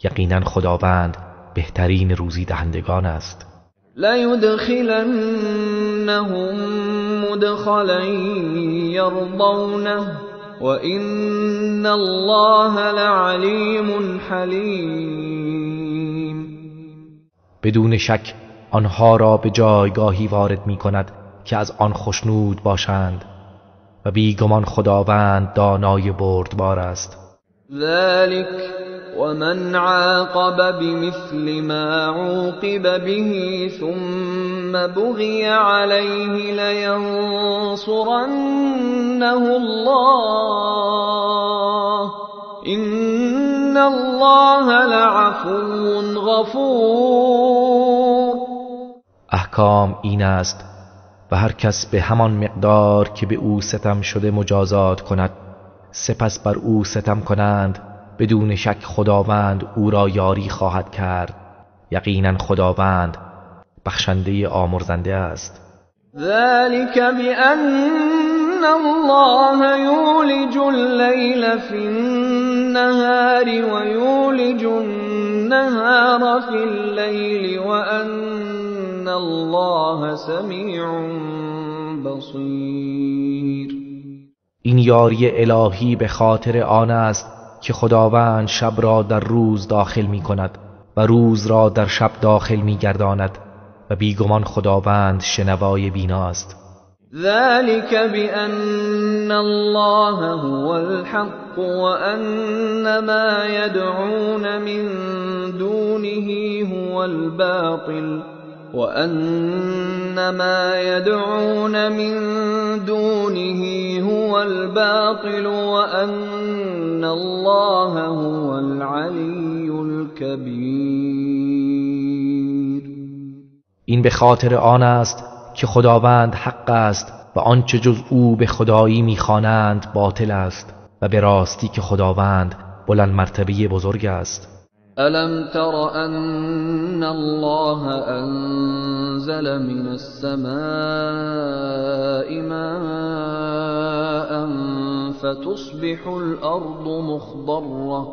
یقینا خداوند بهترین روزی دهندگان است. لَيُدْخِلَنَّهُمْ مُدْخَلًا يَرْضَوْنَهُ وَإِنَّ اللَّهَ لَعَلِيمٌ حَلِيمٌ. بدون شک آنها را به جایگاهی وارد می کند که از آن خوشنود باشند و بیگمان خداوند دانای بردبار است. ذلك ومن عاقب بمثل ما عوقب به ثم بغي عليه لينصرنه الله إن الله لعفو غفور. احکام این است و هر کس به همان مقدار که به او ستم شده مجازات کند سپس بر او ستم کنند بدون شک خداوند او را یاری خواهد کرد. یقینا خداوند بخشنده آمرزنده است. ذلك بأن الله يولج الليل في النهار ويولج النهار في الليل وأن الله سميع بصير. این یاری الهی به خاطر آن است که خداوند شب را در روز داخل می کند و روز را در شب داخل می گرداند و بیگمان خداوند شنوای بیناست. ذلك بأن الله هو الحق وأن ما يدعون من دونه هو الباطل وأن ما يدعون من دونه هو الباطل وأن الله هو العلي الكبير. این به خاطر آن است که خداوند حق است و آنچه جز او به خدایی می‌خوانند باطل است و به راستی که خداوند بلند مرتبه بزرگ است. ألم تر أن الله أنزل من السماء ماء فتصبح الأرض مخضرة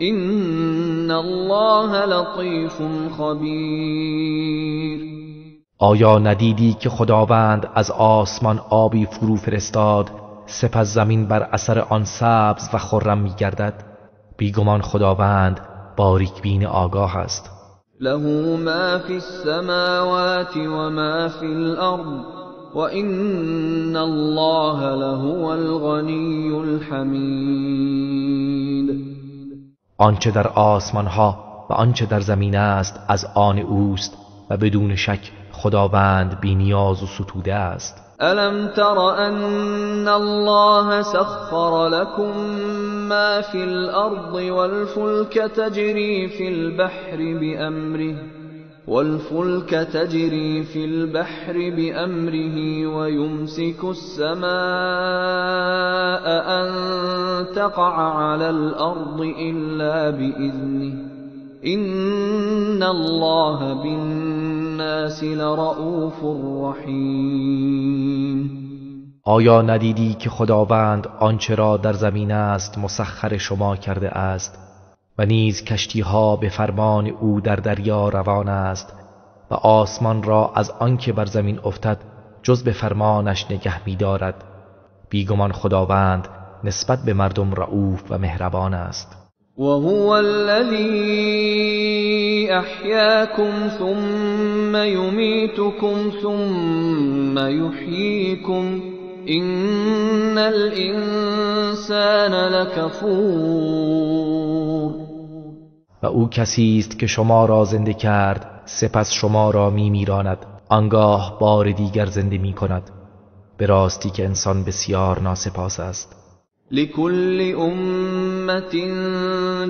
إن الله لطيف خبير. آیا ندیدی که خداوند از آسمان آبی فرو فرستاد سپس زمین بر اثر آن سبز و خرم می گردد؟ بیگمان خداوند باریک بین آگاه است. له ما فی السماوات و ما فی الارض و ان الله لهو الغنی الحمید. آنچه در آسمان ها و آنچه در زمین است از آن اوست و بدون شک خداوند بی نیاز و ستوده است. ألم تر أن الله سخر لكم ما في الأرض والفلك تجري في البحر بأمره ويمسك السماء أن تقع على الأرض إلا بإذنه إن الله بالناس لرؤوف رحیم. آیا ندیدی که خداوند آنچه را در زمین است مسخر شما کرده است و نیز کشتیها به فرمان او در دریا روان است و آسمان را از آنکه بر زمین افتد جز به فرمانش نگه می دارد. بیگمان خداوند نسبت به مردم رؤوف و مهربان است. وهو الذي أحياكم ثم يميتكم ثم يحييكم إن الإنسان لکفور. و او کسی است که شما را زنده کرد سپس شما را میمیراند آنگاه بار دیگر زنده می کند. به راستی که انسان بسیار ناسپاس است. لكل أمة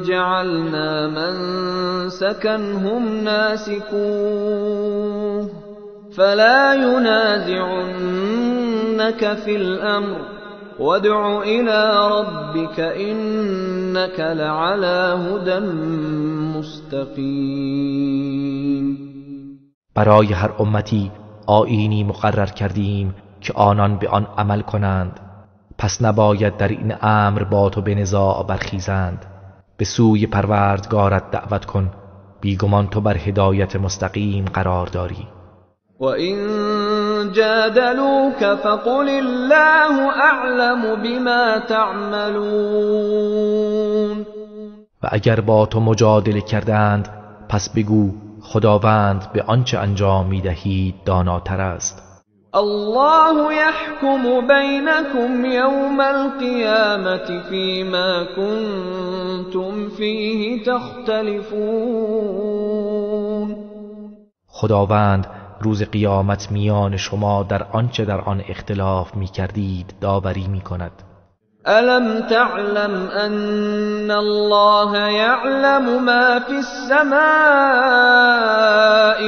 جعلنا منسكا هم ناسكوه فلا ينازعنك في الأمر وادع إلى ربك إنك لعلى هدى مستقيم. برای هر امتی آیینی مقرر کردیم که آنان به آن عمل کنند، پس نباید در این امر با تو به نزاع برخیزند. به سوی پروردگارت دعوت کن، بیگمان تو بر هدایت مستقیم قرار داری. وَإِن جَادَلُوكَ فَقُلِ اللَّهُ أَعْلَمُ بِمَا تَعْمَلُونَ. و اگر با تو مجادله کردند پس بگو خداوند به آنچه انجام می‌دهید داناتر است. الله يحكم بينكم يوم القيامة فيما كنتم فيه تختلفون. خداوند روز قیامت میان شما در آنچه در آن اختلاف می‌کردید داوری می‌کند. ألم تعلم أن الله يعلم ما في السماء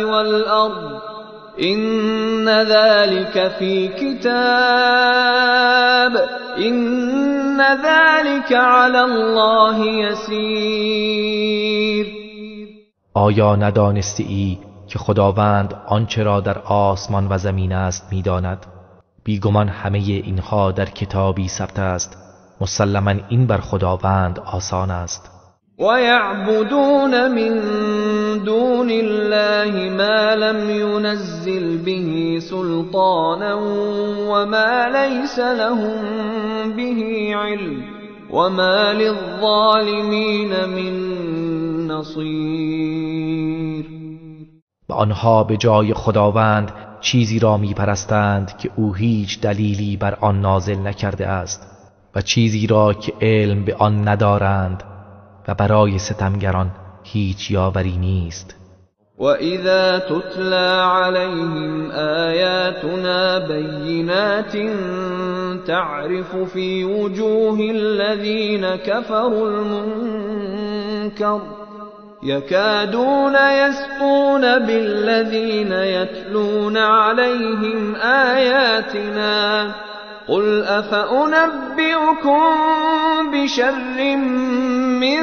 والأرض إن ذلك في كتاب إن ذلك على الله يسير. آیا ندانستی ای که خداوند آنچه را در آسمان و زمین است می‌داند؟ بیگمان همه اینها در کتابی ثبت است، مسلماً این بر خداوند آسان است. وَيَعْبُدُونَ مِن دُونِ اللَّهِ مَا لَمْ يُنَزِّلْ بِهِ سُلْطَانًا وَمَا لَيْسَ لَهُم بِهِ عِلْمٌ وَمَا لِلظَّالِمِينَ مِن نَصِيرٍ. و آنها به جای خداوند چیزی را میپرستند که او هیچ دلیلی بر آن نازل نکرده است و چیزی را که علم به آن ندارند و برای ستمگران هیچ یاوری نیست. وَإِذَا تُتْلَى عَلَيْهِمْ آيَاتُنَا بَيِّنَاتٍ تَعْرِفُ فِي وُجُوهِ الَّذِينَ كَفَرُوا الْمُنكَرَ يَكَادُونَ يَسْطُونَ بِالَّذِينَ يَتْلُونَ عَلَيْهِمْ آيَاتِنَا قُلْ أَفَأُنَبِّئُكُم بِشَرٍّ مِّن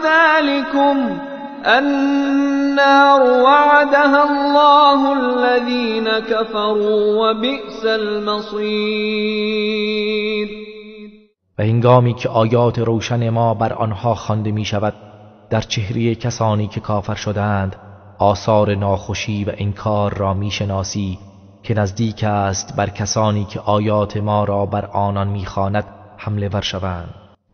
ذَلِكُمْ النَّارُ وَعَدَهَا اللَّهُ الَّذِينَ كَفَرُوا وَبِئْسَ الْمَصِيرُ. و هنگامی که آیات روشن ما بر آنها خوانده می شود در چهره کسانی که کافر شدند آثار ناخوشی و انکار را می شناسی که نزدیک است بر کسانی که آیات ما را بر آنان می‌خواند حمله ور شوند.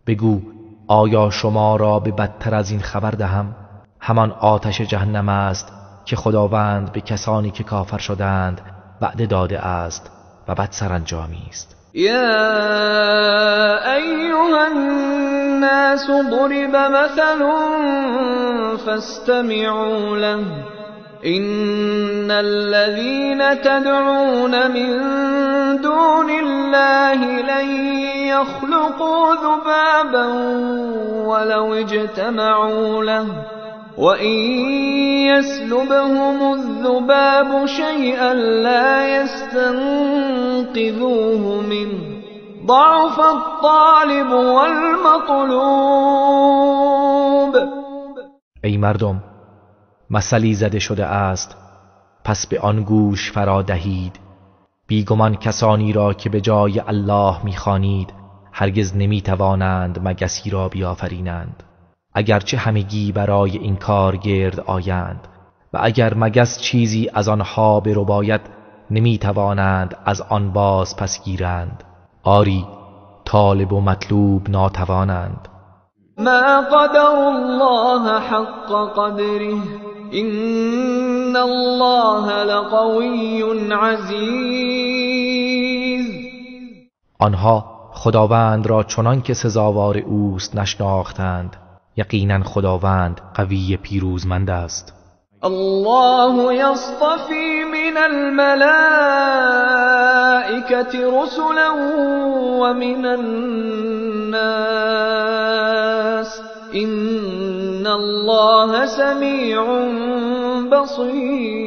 بگو آیا شما را به بدتر از این خبر دهم؟ همان آتش جهنم است که خداوند به کسانی که کافر شدند وعده داده است و بد سرانجامی است. یا ایها الناس ضرب مثل فاستمعوا له إن الذين تدعون من دون الله لن يخلقوا ذبابا ولو اجتمعوا له وإن يسلبهم الذباب شيئا لا يستنقذوه منه ضعف الطالب والمطلوب. ای مردم، مثلی زده شده است، پس به آن گوش فرا دهید. بیگمان کسانی را که به جای الله می‌خوانید هرگز نمی‌توانند مگسی را بیافرینند، اگرچه همگی برای این کار گرد آیند، و اگر مگس چیزی از آنها برباید نمی‌توانند از آن باز پس گیرند. آری طالب و مطلوب ناتوانند. ما قدر الله حق قدره إن الله لقوی عزیز. آنها خداوند را چنان که سزاوار اوست نشناختند. یقینا خداوند قوی پیروزمند است. الله يصطفي من الملائكة رسلا ومن الناس إن الله سميع بصير.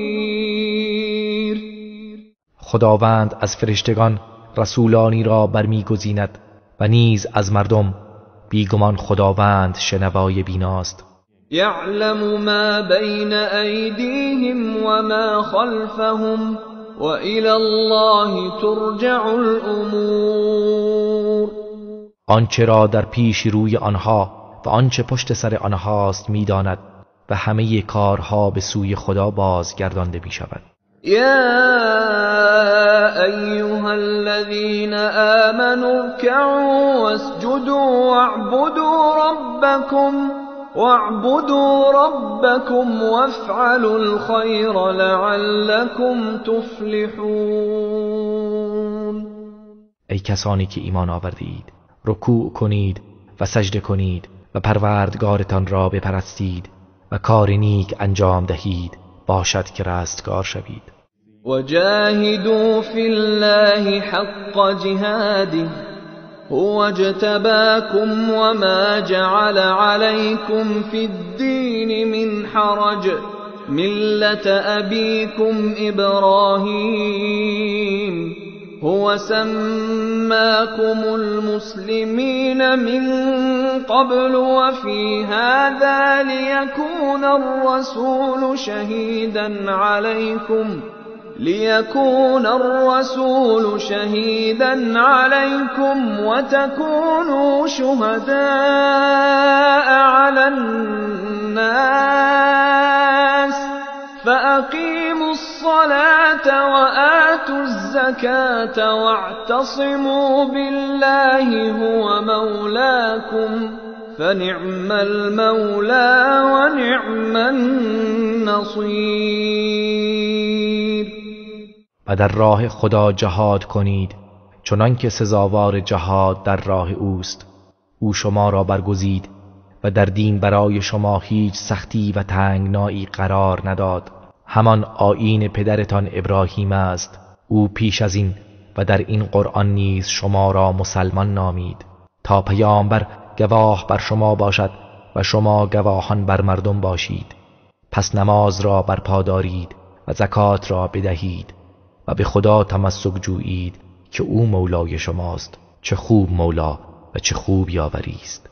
خداوند از فرشتگان رسولانی را برمیگزیند و نیز از مردم. بیگمان خداوند شنوای بیناست. يعلم ما بين أيديهم وما خلفهم وإلى الله ترجع الأمور. آنچه را در پیش روی آنها و آنچه پشت سر آنهاست میداند و همه کارها به سوی خدا بازگردانده می شود. يا أيها الذين آمنوا اركعوا واسجدوا واعبدوا ربكم وافعلوا الخير لعلكم تفلحون. ای کسانی که ایمان آوردید، رکوع کنید و سجده کنید و پروردگارتان را بپرستید و کار نیک انجام دهید، باشد که رستگار شوید. وجاهدوا في الله حق جهاده هو اجتباكم وما جعل عليكم في الدين من حرج ملة أبيكم إبراهيم هو سماكم المسلمين من قبل وفي هذا ليكون الرسول شهيدا عليكم وتكونوا شهداء على الناس فأقيموا الصلاة وآتوا الزكاة واعتصموا بالله هو مولاكم فنعم المولى ونعم النصير. و در راه خدا جهاد کنید چنان که سزاوار جهاد در راه اوست. او شما را برگزید و در دین برای شما هیچ سختی و تنگنایی قرار نداد. همان آیین پدرتان ابراهیم است. او پیش از این و در این قرآن نیز شما را مسلمان نامید تا پیامبر گواه بر شما باشد و شما گواهان بر مردم باشید. پس نماز را برپا دارید و زکات را بدهید و به خدا تمسک جویید که او مولای شماست. چه خوب مولا و چه خوب یاوری است.